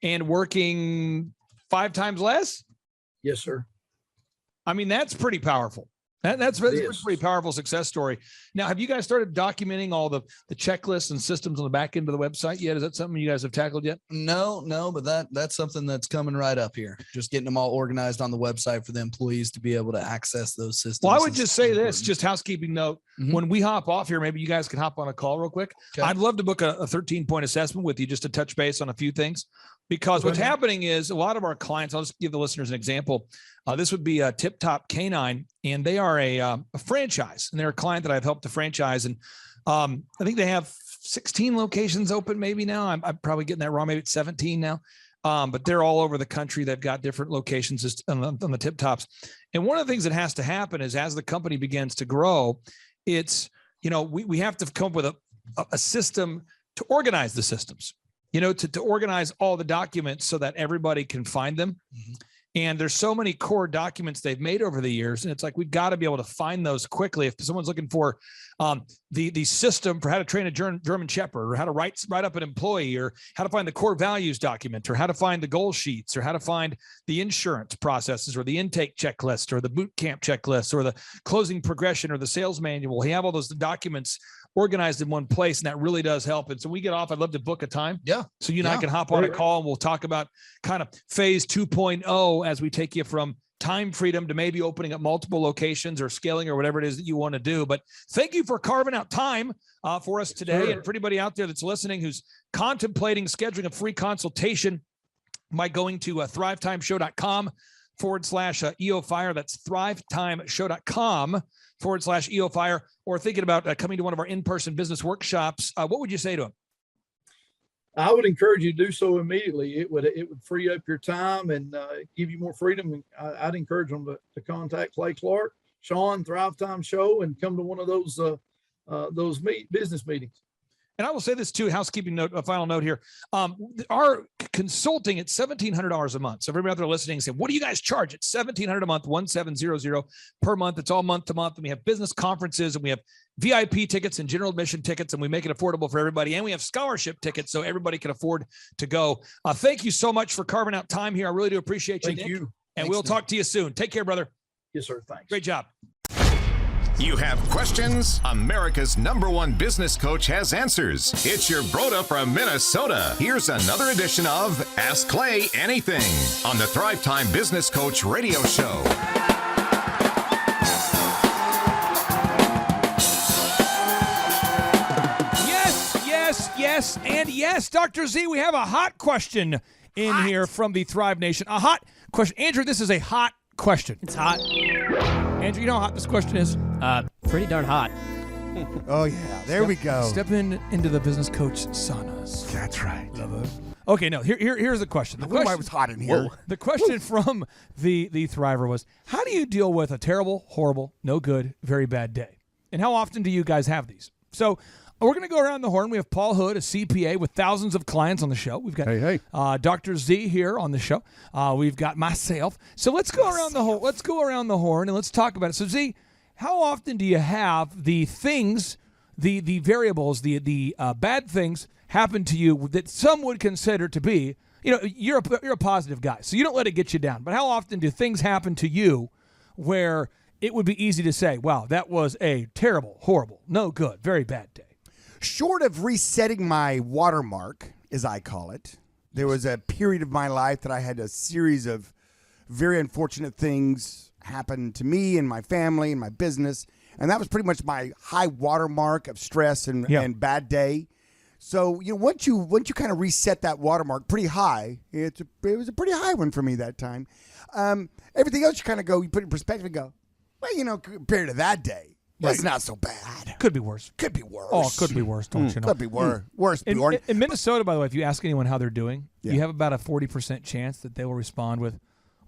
and working 5 times less? Yes, sir. I mean, that's pretty powerful. That's a pretty powerful success story. Now, have you guys started documenting all the checklists and systems on the back end of the website yet? Is that something you guys have tackled yet? No, but that's something that's coming right up here. Just getting them all organized on the website for the employees to be able to access those systems. Well, I would just say this, just housekeeping note. Mm-hmm. When we hop off here, maybe you guys can hop on a call real quick. Okay. I'd love to book a 13-point assessment with you just to touch base on a few things. Because what's happening is a lot of our clients, I'll just give the listeners an example. This would be a Tip Top Canine, and they are a franchise, and they're a client that I've helped to franchise. And I think they have 16 locations open maybe now. I'm probably getting that wrong. Maybe it's 17 now. But they're all over the country. They've got different locations on the Tip Tops. And one of the things that has to happen is as the company begins to grow, it's, we have to come up with a system to organize the systems. To organize all the documents so that everybody can find them. Mm-hmm. And there's so many core documents they've made over the years. And it's like, we've got to be able to find those quickly. If someone's looking for the system for how to train a German Shepherd, or how to write up an employee, or how to find the core values document, or how to find the goal sheets, or how to find the insurance processes, or the intake checklist, or the boot camp checklist, or the closing progression, or the sales manual, we have all those documents organized in one place, and that really does help. And so we get off, I'd love to book a time. Yeah. So you and I can hop on a call, and we'll talk about kind of phase 2.0 as we take you from time freedom to maybe opening up multiple locations or scaling or whatever it is that you want to do. But thank you for carving out time for us today. Sure. And for anybody out there that's listening who's contemplating scheduling a free consultation by going to thrivetimeshow.com/EOFire. That's thrivetimeshow.com/EOFire, or thinking about coming to one of our in-person business workshops. What would you say to them? I would encourage you to do so immediately. It would free up your time and give you more freedom. And I'd encourage them to contact Clay Clark, Sean, Thrivetime Show, and come to one of those business meetings. And I will say this too, housekeeping note, a final note here. Our consulting at $1,700 a month. So everybody out there listening saying, what do you guys charge? It's $1,700 a month, 1,700 per month. It's all month to month. And we have business conferences, and we have VIP tickets and general admission tickets, and we make it affordable for everybody. And we have scholarship tickets so everybody can afford to go. Thank you so much for carving out time here. I really do appreciate you. Thank you. And we'll talk to you soon. Take care, brother. Yes, sir. Thanks. Great job. You have questions? America's #1 business coach has answers. It's your Broda from Minnesota. Here's another edition of Ask Clay Anything on the Thrivetime Business Coach Radio Show. Yes, and yes, Dr. Z, we have a hot question in here from the Thrive Nation. A hot question. Andrew, this is a hot question. It's hot. Andrew, you know how hot this question is? Pretty darn hot. Oh, yeah. There we go. Step into the business coach saunas. That's right. Okay, no, here's the question. I why it was hot in here. Whoa. The question from the Thriver was, how do you deal with a terrible, horrible, no good, very bad day? And how often do you guys have these? So we're going to go around the horn. We have Paul Hood, a CPA with thousands of clients on the show. We've got Dr. Z here on the show. We've got myself. So let's go around the horn. Let's go around the horn and let's talk about it. So Z, how often do you have the things, the variables, the bad things happen to you that some would consider to be, you're a positive guy, so you don't let it get you down. But how often do things happen to you where it would be easy to say, wow, that was a terrible, horrible, no good, very bad day? Short of resetting my watermark, as I call it, there was a period of my life that I had a series of very unfortunate things happen to me and my family and my business, and that was pretty much my high watermark of stress and bad day. So once you kind of reset that watermark pretty high, it was a pretty high one for me that time. Everything else you put it in perspective and go, well, compared to that day, it's not so bad. Could be worse. Could be worse. Oh, it could be worse, don't you know? Could be worse. Worse. In Minnesota, by the way, if you ask anyone how they're doing, you have about a 40% chance that they will respond with,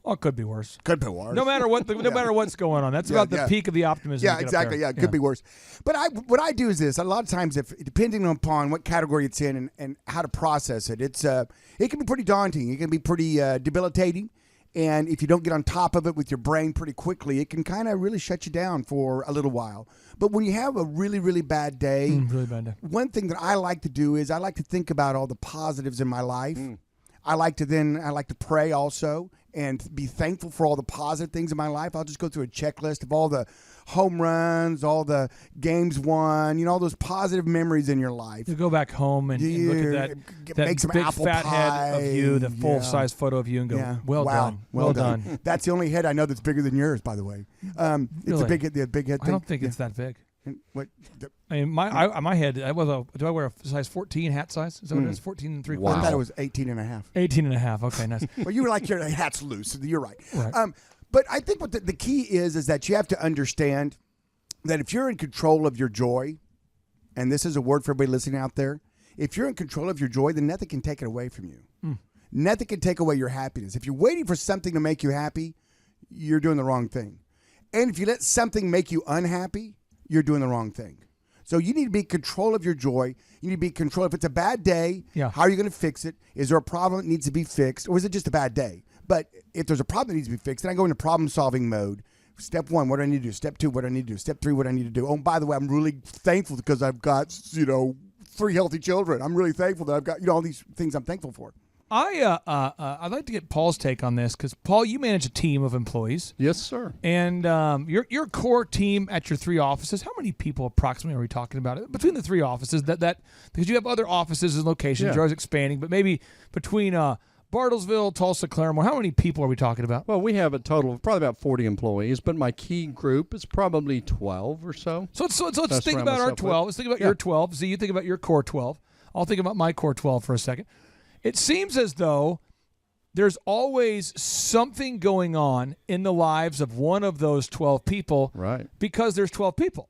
"Oh, it could be worse." Could be worse. No matter what, no matter what's going on, that's about the peak of the optimism. Yeah, exactly. Yeah, it could be worse. But what I do is this: a lot of times, depending upon what category it's in and how to process it, it can be pretty daunting. It can be pretty debilitating. And if you don't get on top of it with your brain pretty quickly, it can kind of really shut you down for a little while. But when you have a really, really bad day, one thing that I like to do is I like to think about all the positives in my life. I like to pray also and be thankful for all the positive things in my life. I'll just go through a checklist of all the home runs, all the games won, all those positive memories in your life. You go back home and look at that make some big apple fat pie. head of you, the full-size photo of you, and go, well done. That's the only head I know that's bigger than yours, by the way. It's a big head thing. I don't think it's that big. What? I mean, my head, do I wear a size 14 hat size? Is that what it is? 14 and 3/4? I thought it was 18 and a half. 18 and a half. Okay, nice. Well, you were like, your hat's loose. You're right. But I think what the key is that you have to understand that if you're in control of your joy, and this is a word for everybody listening out there, if you're in control of your joy, then nothing can take it away from you. Nothing can take away your happiness. If you're waiting for something to make you happy, you're doing the wrong thing. And if you let something make you unhappy, you're doing the wrong thing. So you need to be in control of your joy. You need to be in control. If it's a bad day, how are you going to fix it? Is there a problem that needs to be fixed? Or is it just a bad day? But if there's a problem that needs to be fixed, then I go into problem-solving mode. Step 1, what do I need to do? Step 2, what do I need to do? Step 3, what do I need to do? Oh, and by the way, I'm really thankful because I've got, 3 healthy children. I'm really thankful that I've got, all these things I'm thankful for. I'd like to get Paul's take on this because, Paul, you manage a team of employees. Yes, sir. And your core team at your 3 offices, how many people approximately are we talking about? Between the 3 offices, that because you have other offices and locations, you're always expanding, but maybe between Bartlesville, Tulsa, Claremore. How many people are we talking about? Well, we have a total of probably about 40 employees, but my key group is probably 12 or so. So let's think about our 12. Let's think about your 12. So you think about your core 12. I'll think about my core 12 for a second. It seems as though there's always something going on in the lives of one of those 12 people, right? Because there's 12 people.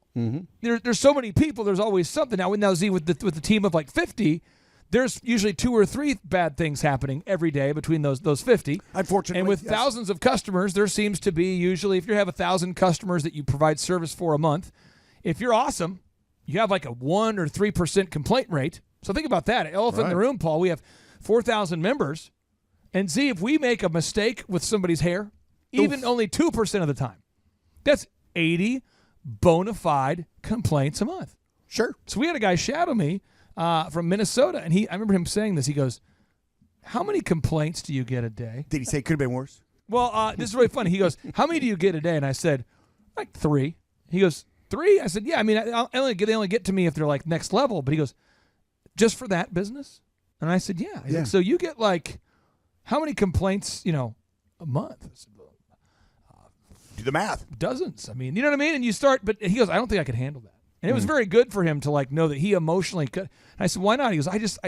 There's so many people. There's always something. Now, Z, with the team of like 50, there's usually 2 or 3 bad things happening every day between those 50. Unfortunately, and with thousands of customers, there seems to be usually, if you have 1,000 customers that you provide service for a month, if you're awesome, you have like a 1 or 3% complaint rate. So think about that. Elephant in the room, Paul. We have 4,000 members. And Z, if we make a mistake with somebody's hair, even only 2% of the time, that's 80 bona fide complaints a month. Sure. So we had a guy shadow me from Minnesota, and I remember him saying this. He goes, "How many complaints do you get a day?" Did he say it could have been worse? Well, this is really funny. He goes, "How many do you get a day?" And I said, "Like 3." He goes, 3? I said, "Yeah. I mean, they only get to me if they're like next level." But he goes, "Just for that business?" And I said, "Yeah." He's like, "So you get like how many complaints, a month?" I said, do the math. Dozens. I mean, you know what I mean? And you start, but he goes, "I don't think I could handle that." And it was very good for him to like know that he emotionally could. And I said, "Why not?" He goes,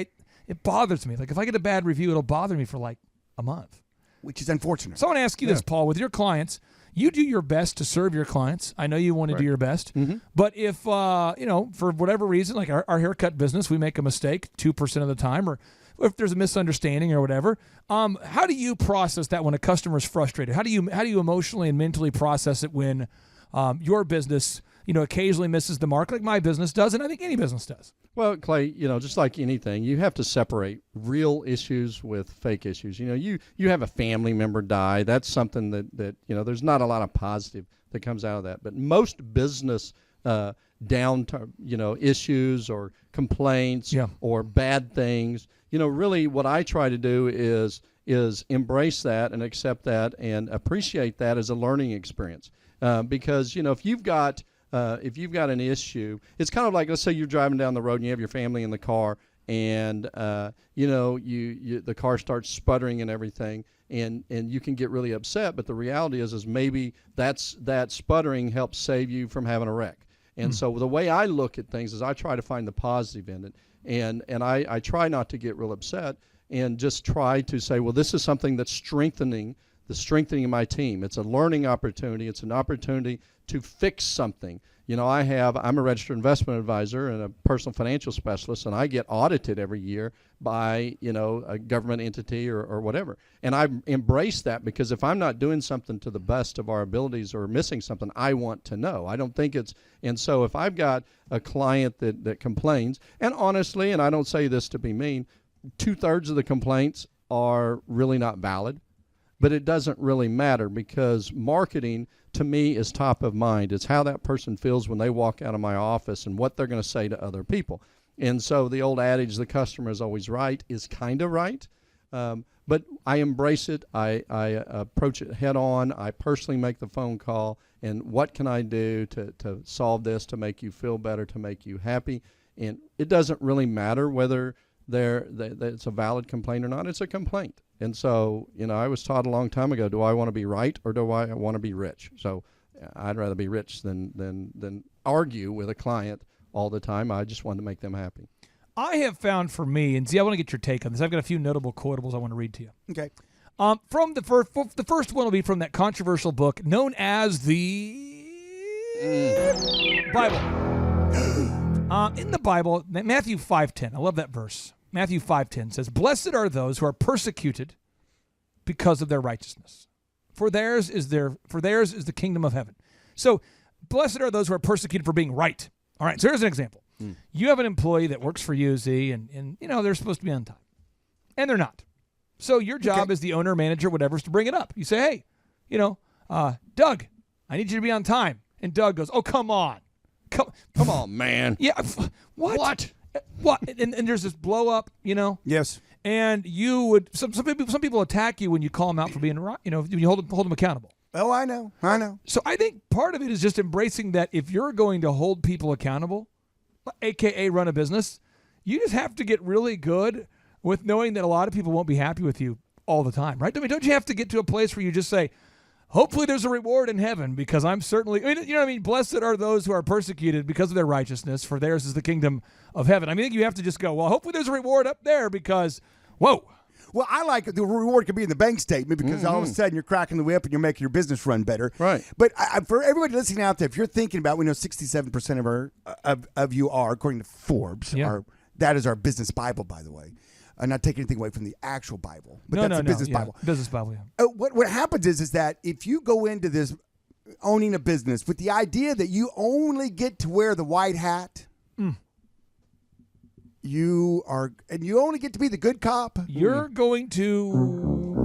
it bothers me. Like if I get a bad review, it'll bother me for like a month. Which is unfortunate. So I want to ask you this, Paul, with your clients, you do your best to serve your clients. I know you want to do your best. But if, for whatever reason, like our haircut business, we make a mistake 2% of the time, or if there's a misunderstanding or whatever, how do you process that when a customer is frustrated? How do you emotionally and mentally process it when your business, occasionally misses the mark like my business does, and I think any business does? Well, Clay, just like anything, you have to separate real issues with fake issues. You have a family member die. That's something that there's not a lot of positive that comes out of that. But most business issues or complaints or bad things, really what I try to do is embrace that and accept that and appreciate that as a learning experience. Because, if you've got an issue, it's kind of like, let's say you're driving down the road and you have your family in the car, and the car starts sputtering and everything, and you can get really upset. But the reality is maybe that sputtering helps save you from having a wreck. And so the way I look at things is I try to find the positive in it, and I try not to get real upset and just try to say, well, this is something that's strengthening of my team. It's a learning opportunity. It's an opportunity to fix something. I'm a registered investment advisor and a personal financial specialist, and I get audited every year by, a government entity or whatever. And I embrace that, because if I'm not doing something to the best of our abilities or missing something, I want to know. I don't think and so if I've got a client that complains, and honestly, and I don't say this to be mean, 2/3 of the complaints are really not valid. But it doesn't really matter, because marketing to me is top of mind. It's how that person feels when they walk out of my office and what they're going to say to other people. And so the old adage, the customer is always right, is kind of right. But I embrace it. I approach it head on. I personally make the phone call. And what can I do to solve this, to make you feel better, to make you happy? And it doesn't really matter whether it's a valid complaint or not. It's a complaint. And so, I was taught a long time ago, do I want to be right or do I want to be rich? So I'd rather be rich than argue with a client all the time. I just want to make them happy. I have found for me, and I want to get your take on this. I've got a few notable quotables I want to read to you. Okay. From the first one will be from that controversial book known as the Bible. In the Bible, Matthew 5:10. I love that verse. Matthew 5:10 says, "Blessed are those who are persecuted because of their righteousness, for theirs is the kingdom of heaven." So, blessed are those who are persecuted for being right. All right. So here's an example. You have an employee that works for you, Z, and they're supposed to be on time, and they're not. So your job as the owner, manager, whatever, is to bring it up. You say, "Hey, Doug, I need you to be on time," and Doug goes, "Oh, come on, come on, man." Yeah. What? And there's this blow up, Yes. And you would some people attack you when you call them out for being right. When you hold them accountable. Oh, I know. So I think part of it is just embracing that if you're going to hold people accountable, AKA run a business, you just have to get really good with knowing that a lot of people won't be happy with you all the time, right? I mean, don't you have to get to a place where you just say, hopefully there's a reward in heaven because I'm certainly, I mean, you know what I mean? Blessed are those who are persecuted because of their righteousness, for theirs is the kingdom of heaven. I mean, you have to just go, well, hopefully there's a reward up there because, whoa. Well, I like the reward could be in the bank statement because all of a sudden you're cracking the whip and you're making your business run better. Right. But for everybody listening out there, if you're thinking about, we know 67% of you are, according to Forbes, that is our business Bible, by the way. Not taking anything away from the actual Bible, but that's the business Bible. Business Bible, yeah. What happens is that if you go into this owning a business with the idea that you only get to wear the white hat, you only get to be the good cop. You're going to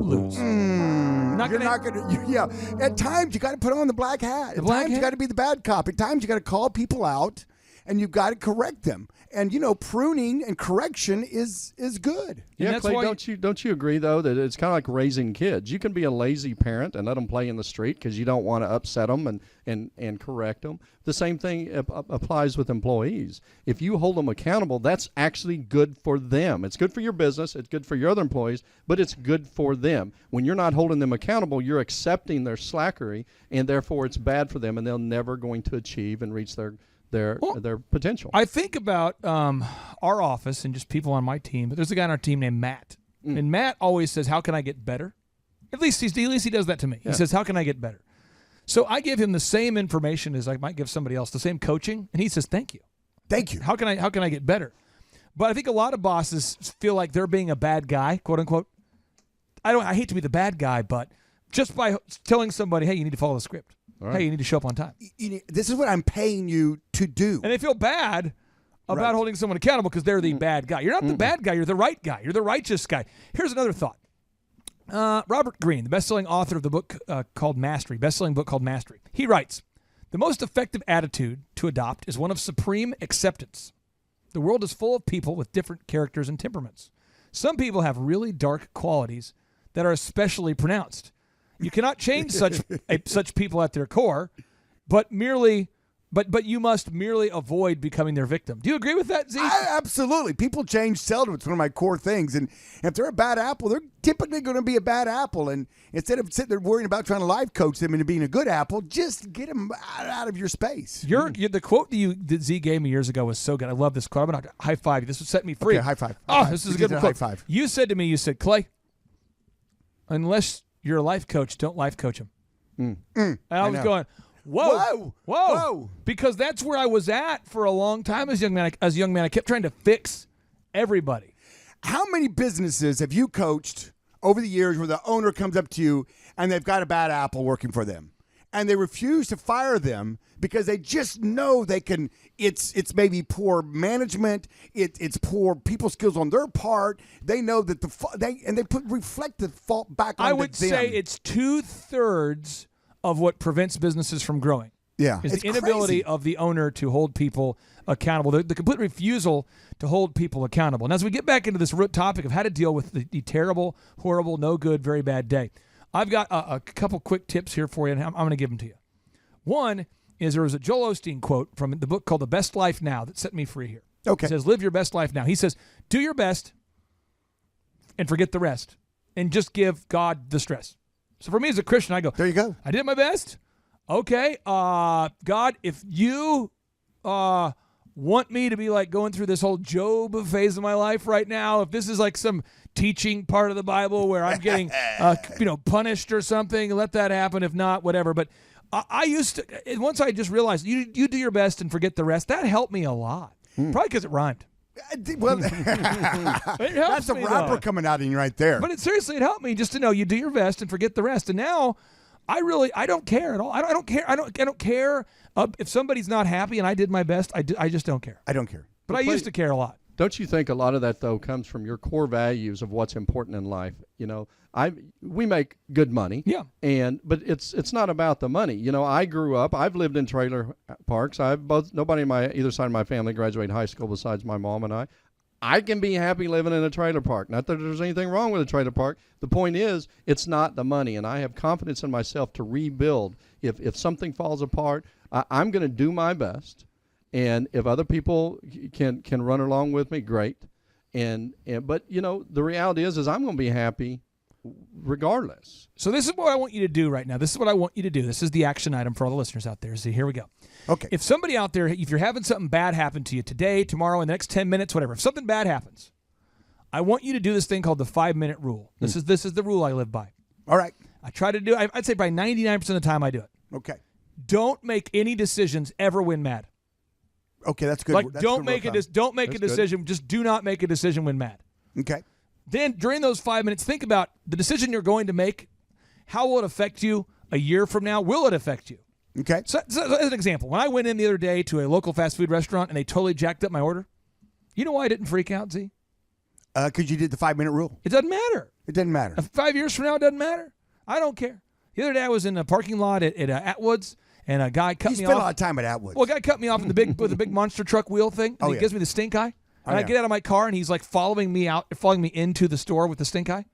lose. Yeah. At times you got to put on the black hat. At times you got to be the bad cop. At times you got to call people out, and you've got to correct them. And pruning and correction is good. Yeah, Clay, don't you agree though that it's kind of like raising kids? You can be a lazy parent and let them play in the street because you don't want to upset them and correct them. The same thing applies with employees. If you hold them accountable, that's actually good for them. It's good for your business. It's good for your other employees, but it's good for them. When you're not holding them accountable, you're accepting their slackery, and therefore it's bad for them, and they're never going to achieve and reach their potential. I think about our office and just people on my team, but there's a guy on our team named Matt. And Matt always says, how can I get better? At least he does that to me. Yeah. He says, how can I get better? So I give him the same information as I might give somebody else, the same coaching, and he says, thank you. Thank you. How can I get better? But I think a lot of bosses feel like they're being a bad guy, quote unquote. I hate to be the bad guy, but just by telling somebody, hey, you need to follow the script. Right. Hey, you need to show up on time. This is what I'm paying you to do. And they feel bad about holding someone accountable because they're the bad guy. You're not the bad guy. You're the right guy. You're the righteous guy. Here's another thought. Robert Greene, the best-selling author of the book called Mastery, best-selling book called Mastery, he writes, the most effective attitude to adopt is one of supreme acceptance. The world is full of people with different characters and temperaments. Some people have really dark qualities that are especially pronounced. You cannot change such people at their core, but you must merely avoid becoming their victim. Do you agree with that, Z? Absolutely. People change seldom. It's one of my core things. And if they're a bad apple, they're typically going to be a bad apple. And instead of sitting there worrying about trying to life coach them into being a good apple, just get them out of your space. The quote that Z gave me years ago was so good. I love this quote. I'm going to high five you. This would set me free. Okay, high five. This is a good quote. High five. You said to me, Clay, unless you're a life coach, don't life coach him. And I was going, whoa. Because that's where I was at for a long time as a young man. I kept trying to fix everybody. How many businesses have you coached over the years where the owner comes up to you and they've got a bad apple working for them? And they refuse to fire them because they just know they can. It's maybe poor management. It's poor people skills on their part. They know that reflect the fault back on them. I would say it's 2/3 of what prevents businesses from growing. Yeah, is the inability of the owner to hold people accountable. The complete refusal to hold people accountable. And as we get back into this root topic of how to deal with the terrible, horrible, no good, very bad day, I've got a couple quick tips here for you, and I'm going to give them to you. One is there was a Joel Osteen quote from the book called The Best Life Now that set me free here. Okay. It says, live your best life now. He says, do your best and forget the rest, and just give God the stress. So for me as a Christian, I go, there you go. I did my best. Okay, God, if you want me to be like going through this whole Job phase of my life right now, if this is like some teaching part of the Bible where I'm getting punished or something, let that happen. If not, whatever. But I used to, once I just realized you do your best and forget the rest, that helped me a lot. Probably because it rhymed. Well, that's a rapper coming out of you right there. But seriously, it helped me just to know you do your best and forget the rest. And now I don't care at all. I don't care if somebody's not happy and I did my best. I just don't care. I don't care. But I used to care a lot. Don't you think a lot of that though comes from your core values of what's important in life? We make good money. Yeah. But it's not about the money. I grew up. I've lived in trailer parks. Nobody on either side of my family graduated high school besides my mom and I. I can be happy living in a trailer park. Not that there's anything wrong with a trailer park. The point is, it's not the money, and I have confidence in myself to rebuild. If something falls apart, I'm going to do my best, and if other people can run along with me, great. But the reality is I'm going to be happy regardless. So this is what I want you to do right now. This is what I want you to do. This is the action item for all the listeners out there. So here we go. Okay. If somebody out there, if you're having something bad happen to you today, tomorrow, in the next 10 minutes, whatever, if something bad happens, I want you to do this thing called the 5-minute rule. This is the rule I live by. All right. I try to do. I'd say by 99% of the time I do it. Okay. Don't make any decisions ever when mad. Okay, that's good. Like That's don't good make work a on. don't make That's a decision. Just do not make a decision when mad. Okay. Then during those 5 minutes, think about the decision you're going to make. How will it affect you a year from now? Will it affect you? Okay. So as an example, when I went in the other day to a local fast food restaurant and they totally jacked up my order, you know why I didn't freak out, Z? Because you did the 5-minute rule. It doesn't matter. It doesn't matter. 5 years from now, it doesn't matter. I don't care. The other day I was in a parking lot at Atwoods, and a guy cut You me spent off. a lot of time at Atwood. Well, a guy cut me off in with the big monster truck wheel thing, and he gives me the stink eye. And I get out of my car, and he's like following me into the store with the stink eye.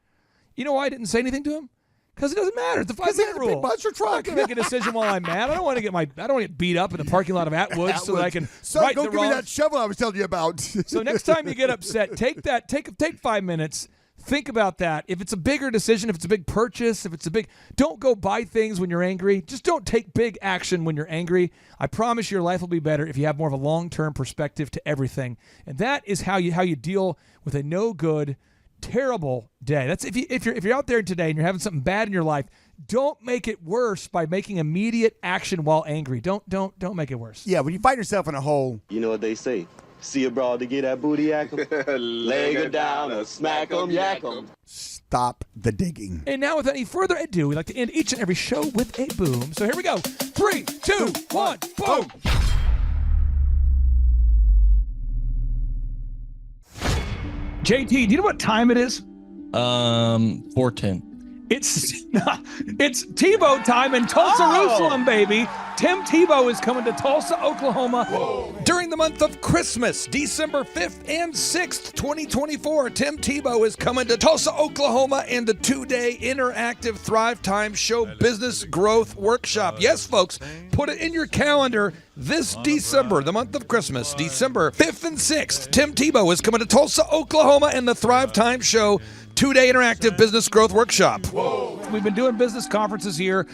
You know why I didn't say anything to him? Because it doesn't matter. It's a 5-minute rule. Big monster truck. I'm not gonna make a decision while I'm mad. I don't want to get beat up in the parking lot of Atwoods so that I can right go the give me wrongs. that shovel I was telling you about. So next time you get upset, take 5 minutes. Think about that. If it's a bigger decision, if it's a big purchase, don't go buy things when you're angry. Just don't take big action when you're angry. I promise your life will be better if you have more of a long-term perspective to everything. And that is how you deal with a no good, terrible day. That's if you're out there today and you're having something bad in your life, don't make it worse by making immediate action while angry. Don't make it worse. Yeah, when you find yourself in a hole. You know what they say. See a broad to get that booty yak 'em. Leg her down or smack 'em, yak 'em. Stop the digging. And now, without any further ado, we like to end each and every show with a boom. So here we go. 3, 2, 1, boom. JT, do you know what time it is? 4:10. It's Tebow time in Tulsa, Jerusalem, baby. Tim Tebow is coming to Tulsa, Oklahoma. Whoa. During the month of Christmas, December 5th and 6th, 2024, Tim Tebow is coming to Tulsa, Oklahoma in the 2-day interactive Thrivetime Show Business Growth Workshop. Yes, folks, put it in your calendar. This December, the month of Christmas, December 5th and 6th, Tim Tebow is coming to Tulsa, Oklahoma in the Thrivetime Show 2-day interactive business growth workshop. Whoa. We've been doing business conferences here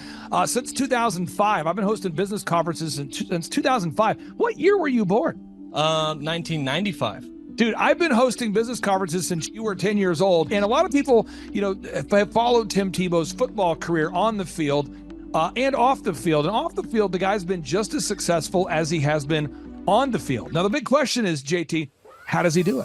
since 2005. I've been hosting business conferences since 2005. What year were you born? 1995. Dude, I've been hosting business conferences since you were 10 years old. And a lot of people, have followed Tim Tebow's football career on the field and off the field. And off the field, the guy's been just as successful as he has been on the field. Now, the big question is, JT, how does he do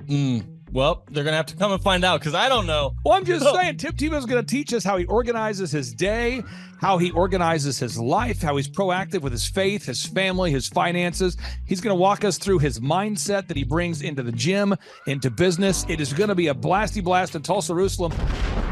it? Well, they're going to have to come and find out because I don't know. Well, I'm just saying, Tim Tebow's going to teach us how he organizes his day, how he organizes his life, how he's proactive with his faith, his family, his finances. He's going to walk us through his mindset that he brings into the gym, into business. It is going to be a blasty blast in Tulsa, Jerusalem.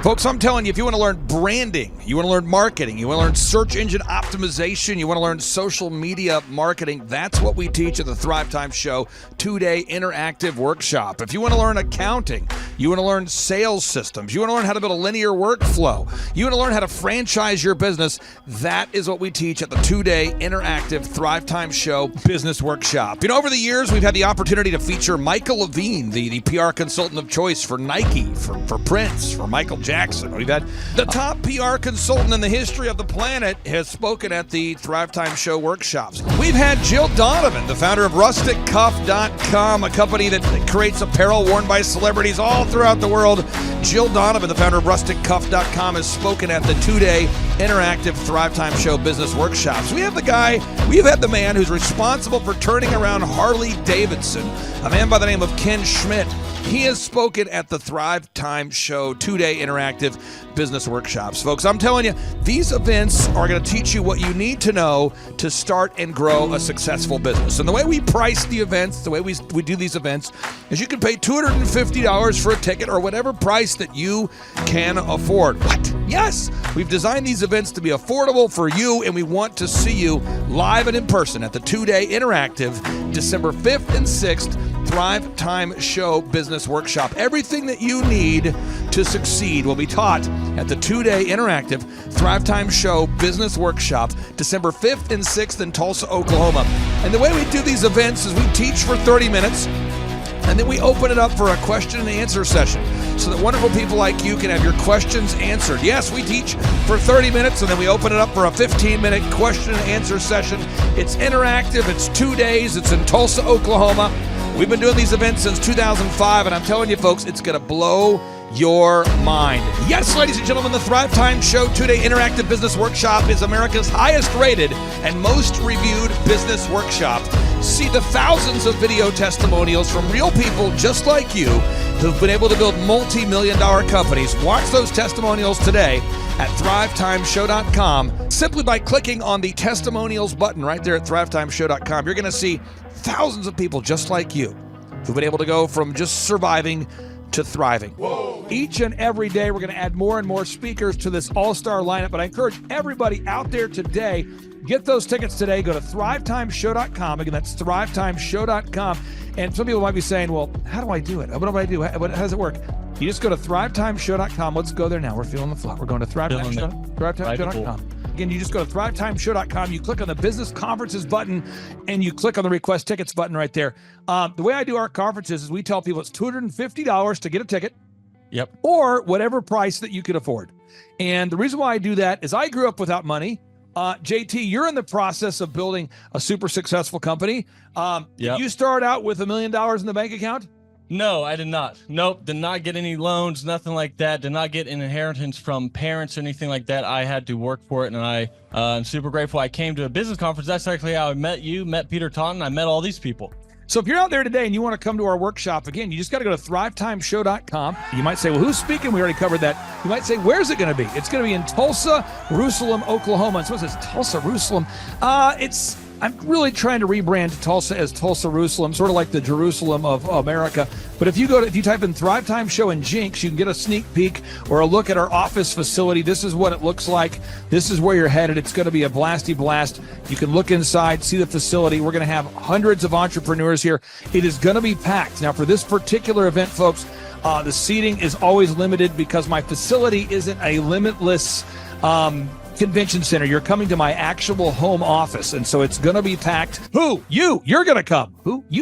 Folks, I'm telling you, if you want to learn branding, you want to learn marketing, you want to learn search engine optimization, you want to learn social media marketing, that's what we teach at the Thrivetime Show 2-day interactive workshop. If you want to learn accounting, you want to learn sales systems, you want to learn how to build a linear workflow, you want to learn how to franchise your business, that is what we teach at the 2-day interactive Thrivetime Show business workshop. Over the years, we've had the opportunity to feature Michael Levine, the PR consultant of choice for Nike, for Prince, for Michael Jackson. We've had the top PR consultant in the history of the planet has spoken at the Thrivetime Show workshops. We've had Jill Donovan, the founder of RusticCuff.com, a company that creates apparel worn by celebrities all throughout the world. Jill Donovan, the founder of RusticCuff.com, has spoken at the 2-day interactive Thrivetime Show business workshops. We have the man who's responsible for turning around Harley Davidson, a man by the name of Ken Schmidt. He has spoken at the Thrivetime Show 2-day interactive business workshops. Folks, I'm telling you, these events are going to teach you what you need to know to start and grow a successful business. And the way we price the events, the way we do these events, is you can pay $250 for a ticket or whatever price that you can afford. What? Yes, we've designed these events to be affordable for you, and we want to see you live and in person at the 2-day interactive December 5th and 6th Thrivetime Show Business Workshop. Everything that you need to succeed will be taught at the 2-day interactive Thrivetime Show Business Workshop, December 5th and 6th in Tulsa, Oklahoma. And the way we do these events is we teach for 30 minutes, and then we open it up for a question and answer session. so that wonderful people like you can have your questions answered. Yes, we teach for 30 minutes, and then we open it up for a 15-minute question and answer session. It's interactive. It's 2 days. It's in Tulsa, Oklahoma. We've been doing these events since 2005, and I'm telling you, folks, it's going to blow your mind. Yes, ladies and gentlemen, the Thrivetime Show 2-day interactive business workshop is America's highest rated and most reviewed business workshop. See the thousands of video testimonials from real people just like you who've been able to build multi-million-dollar companies. Watch those testimonials today at thrivetimeshow.com. Simply by clicking on the testimonials button right there at thrivetimeshow.com, you're going to see thousands of people just like you who've been able to go from just surviving to thriving. Whoa. Each and every day, we're going to add more and more speakers to this all-star lineup, but I encourage everybody out there today, get those tickets today. Go to thrivetimeshow.com. Again, that's thrivetimeshow.com. And some people might be saying, well, how do I do it? What do I do? How does it work? You just go to thrivetimeshow.com. Let's go there now. We're feeling the flow. We're going to thrivetimeshow.com. Again, you just go to thrivetimeshow.com. You click on the business conferences button, and you click on the request tickets button right there. The way I do our conferences is we tell people it's $250 to get a ticket. Yep. Or whatever price that you can afford. And the reason why I do that is I grew up without money. JT, you're in the process of building a super successful company. Did you start out with $1 million in the bank account? No, I did not. Nope, did not get any loans, nothing like that. Did not get an inheritance from parents or anything like that. I had to work for it, and I'm super grateful. I came to a business conference. That's actually how I met you, met Peter Taunton. I met all these people. So if you're out there today and you want to come to our workshop, again, you just got to go to thrivetimeshow.com. You might say, well, who's speaking? We already covered that. You might say, where's it going to be? It's going to be in Tulsa, Jerusalem, Oklahoma. And so it says Tulsa, Jerusalem. I'm really trying to rebrand Tulsa as Tulsa, Jerusalem, sort of like the Jerusalem of America. But if you type in Thrivetime Show and Jinx, you can get a sneak peek or a look at our office facility. This is what it looks like. This is where you're headed. It's going to be a blasty blast. You can look inside, see the facility. We're going to have hundreds of entrepreneurs here. It is going to be packed. Now, for this particular event, folks, the seating is always limited because my facility isn't a limitless convention center. You're coming to my actual home office, and so it's going to be packed. You're going to come.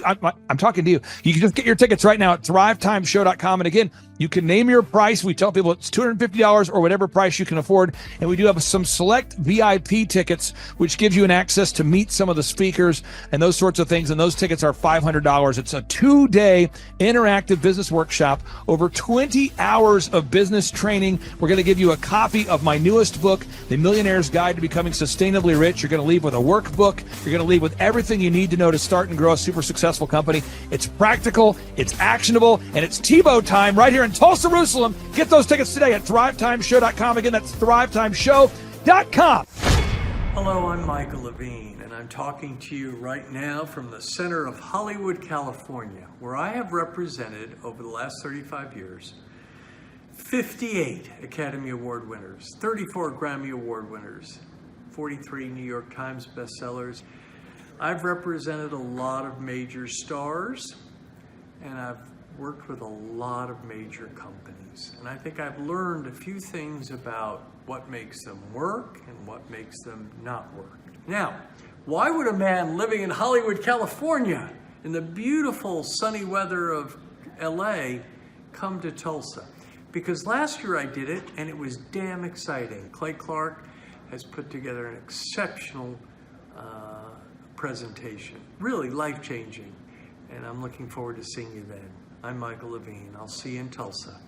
I'm talking to you. You can just get your tickets right now at thrivetimeshow.com. And again, you can name your price. We tell people it's $250 or whatever price you can afford. And we do have some select VIP tickets, which gives you an access to meet some of the speakers and those sorts of things. And those tickets are $500. It's a 2-day interactive business workshop, over 20 hours of business training. We're going to give you a copy of my newest book, The Millionaire's Guide to Becoming Sustainably Rich. You're going to leave with a workbook. You're going to leave with everything you need to know to start and grow a super successful company. It's practical, it's actionable, and it's Tebow time right here in Tulsa, Jerusalem. Get those tickets today at thrivetimeshow.com. Again, that's thrivetimeshow.com. Hello, I'm Michael Levine, and I'm talking to you right now from the center of Hollywood, California, where I have represented over the last 35 years 58 Academy Award winners, 34 Grammy Award winners, 43 New York Times bestsellers. I've represented a lot of major stars, and I've worked with a lot of major companies. And I think I've learned a few things about what makes them work and what makes them not work. Now, why would a man living in Hollywood, California, in the beautiful sunny weather of LA, come to Tulsa? Because last year I did it, and it was damn exciting. Clay Clark has put together an exceptional presentation, really life-changing, and I'm looking forward to seeing you then. I'm Michael Levine. I'll see you in Tulsa.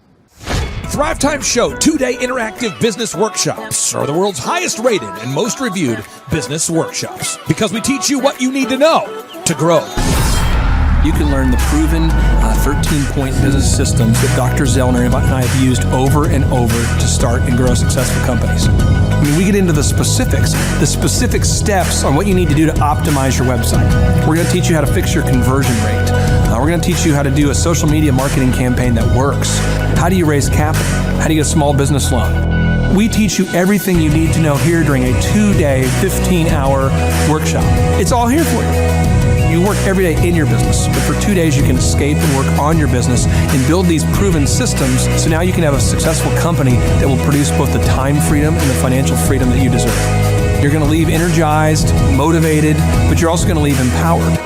Thrivetime Show 2-day interactive business workshops are the world's highest rated and most reviewed business workshops because we teach you what you need to know to grow. You can learn the proven 13-point business systems that Dr. Zellner and I have used over and over to start and grow successful companies. I mean, we get into the specific steps on what you need to do to optimize your website. We're going to teach you how to fix your conversion rate. We're going to teach you how to do a social media marketing campaign that works. How do you raise capital? How do you get a small business loan? We teach you everything you need to know here during a 2-day, 15-hour workshop. It's all here for you. You work every day in your business, but for 2 days you can escape and work on your business and build these proven systems so now you can have a successful company that will produce both the time freedom and the financial freedom that you deserve. You're going to leave energized, motivated, but you're also going to leave empowered.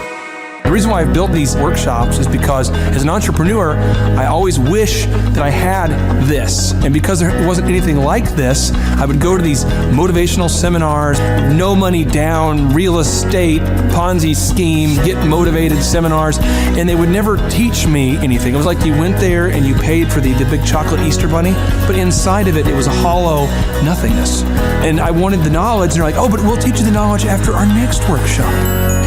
The reason why I've built these workshops is because as an entrepreneur, I always wish that I had this. And because there wasn't anything like this, I would go to these motivational seminars, no money down, real estate, Ponzi scheme, get motivated seminars, and they would never teach me anything. It was like you went there and you paid for the big chocolate Easter bunny, but inside of it, it was a hollow nothingness. And I wanted the knowledge, and they're like, oh, but we'll teach you the knowledge after our next workshop.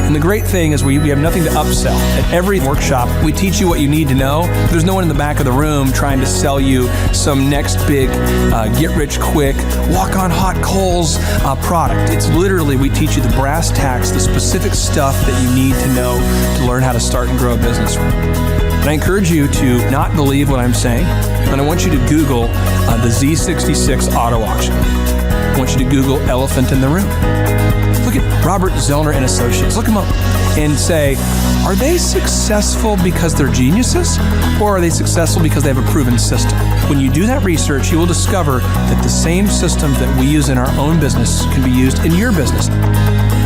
And the great thing is we have nothing to upsell. At every workshop, we teach you what you need to know. There's no one in the back of the room trying to sell you some next big get-rich-quick, walk-on-hot coals product. It's literally, we teach you the brass tacks, the specific stuff that you need to know to learn how to start and grow a business. And I encourage you to not believe what I'm saying, and I want you to Google the Z66 auto auction. I want you to Google elephant in the room. Look at Robert Zellner and Associates. Look them up and say, are they successful because they're geniuses, or are they successful because they have a proven system? When you do that research, you will discover that the same systems that we use in our own business can be used in your business.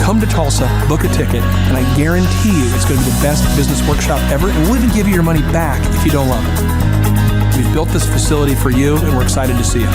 Come to Tulsa, book a ticket, and I guarantee you it's going to be the best business workshop ever, and we'll even give you your money back if you don't love it. We've built this facility for you, and we're excited to see you.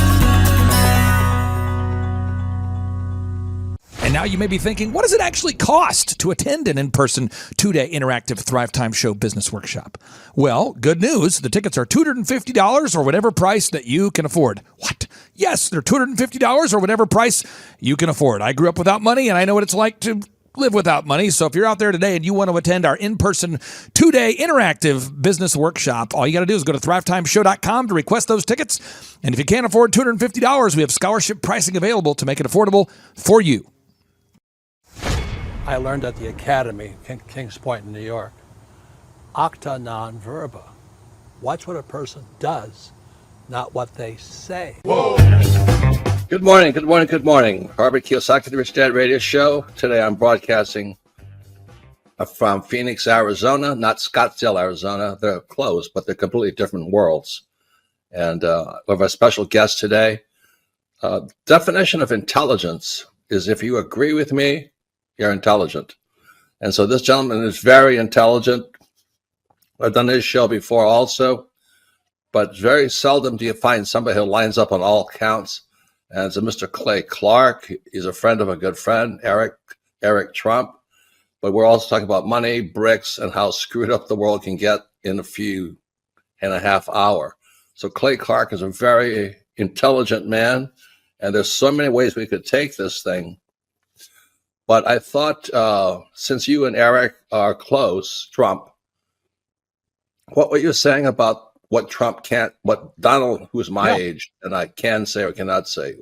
And now you may be thinking, what does it actually cost to attend an in-person 2-day interactive Thrivetime Show business workshop? Well, good news. The tickets are $250 or whatever price that you can afford. What? Yes, they're $250 or whatever price you can afford. I grew up without money, and I know what it's like to live without money. So if you're out there today and you want to attend our in-person 2-day interactive business workshop, all you got to do is go to thrivetimeshow.com to request those tickets. And if you can't afford $250, we have scholarship pricing available to make it affordable for you. I learned at the Academy, Kings Point in New York. Acta non verba. Watch what a person does, not what they say. Whoa. Good morning, good morning, good morning. Robert Kiyosaki, the Rich Dad Radio Show. Today I'm broadcasting from Phoenix, Arizona, not Scottsdale, Arizona. They're close, but they're completely different worlds. And we have a special guest today. Definition of intelligence is if you agree with me, you're intelligent. And so this gentleman is very intelligent. I've done his show before also, but very seldom do you find somebody who lines up on all counts. And it's a Mr. Clay Clark. He's a friend of a good friend, Eric Trump. But we're also talking about money, bricks, and how screwed up the world can get in a few and a half hour. So Clay Clark is a very intelligent man, and there's so many ways we could take this thing. But I thought, since you and Eric are close, Trump, what were you saying about what Trump can't, what Donald, who's my age, and I can say or cannot say?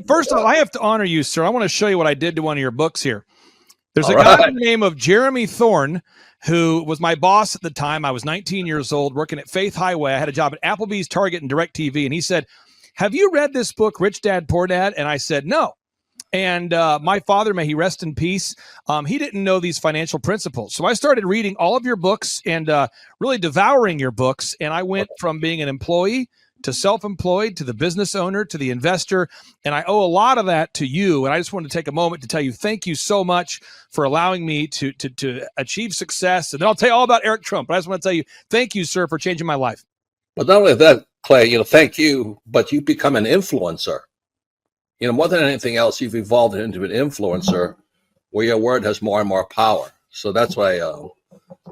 First of all, I have to honor you, sir. I want to show you what I did to one of your books here. There's a guy by the name of Jeremy Thorne, who was my boss at the time. I was 19 years old, working at Faith Highway. I had a job at Applebee's, Target, and DirecTV. And he said, have you read this book, Rich Dad, Poor Dad? And I said, no. And my father, may he rest in peace, he didn't know these financial principles. So I started reading all of your books and really devouring your books. And I went from being an employee to self-employed to the business owner to the investor. And I owe a lot of that to you. And I just wanted to take a moment to tell you thank you so much for allowing me to achieve success. And then I'll tell you all about Eric Trump. But I just want to tell you thank you, sir, for changing my life. But not only that, Clay, thank you, but you become an influencer. More than anything else, you've evolved into an influencer where your word has more and more power. So that's why I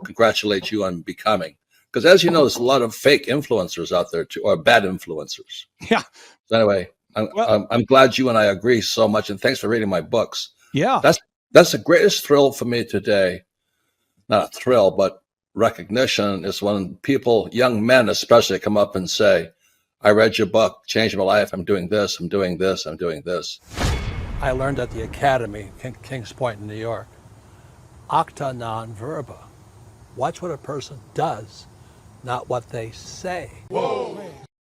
congratulate you on becoming. Because as you know, there's a lot of fake influencers out there too, or bad influencers. Yeah. So anyway, I'm glad you and I agree so much, and thanks for reading my books. Yeah. That's the greatest thrill for me today. Not a thrill, but recognition is when people, young men especially, come up and say, I read your book, changed my life. I'm doing this, I'm doing this, I'm doing this. I learned at the Academy, Kings Point in New York. Acta non verba. Watch what a person does, not what they say. Whoa.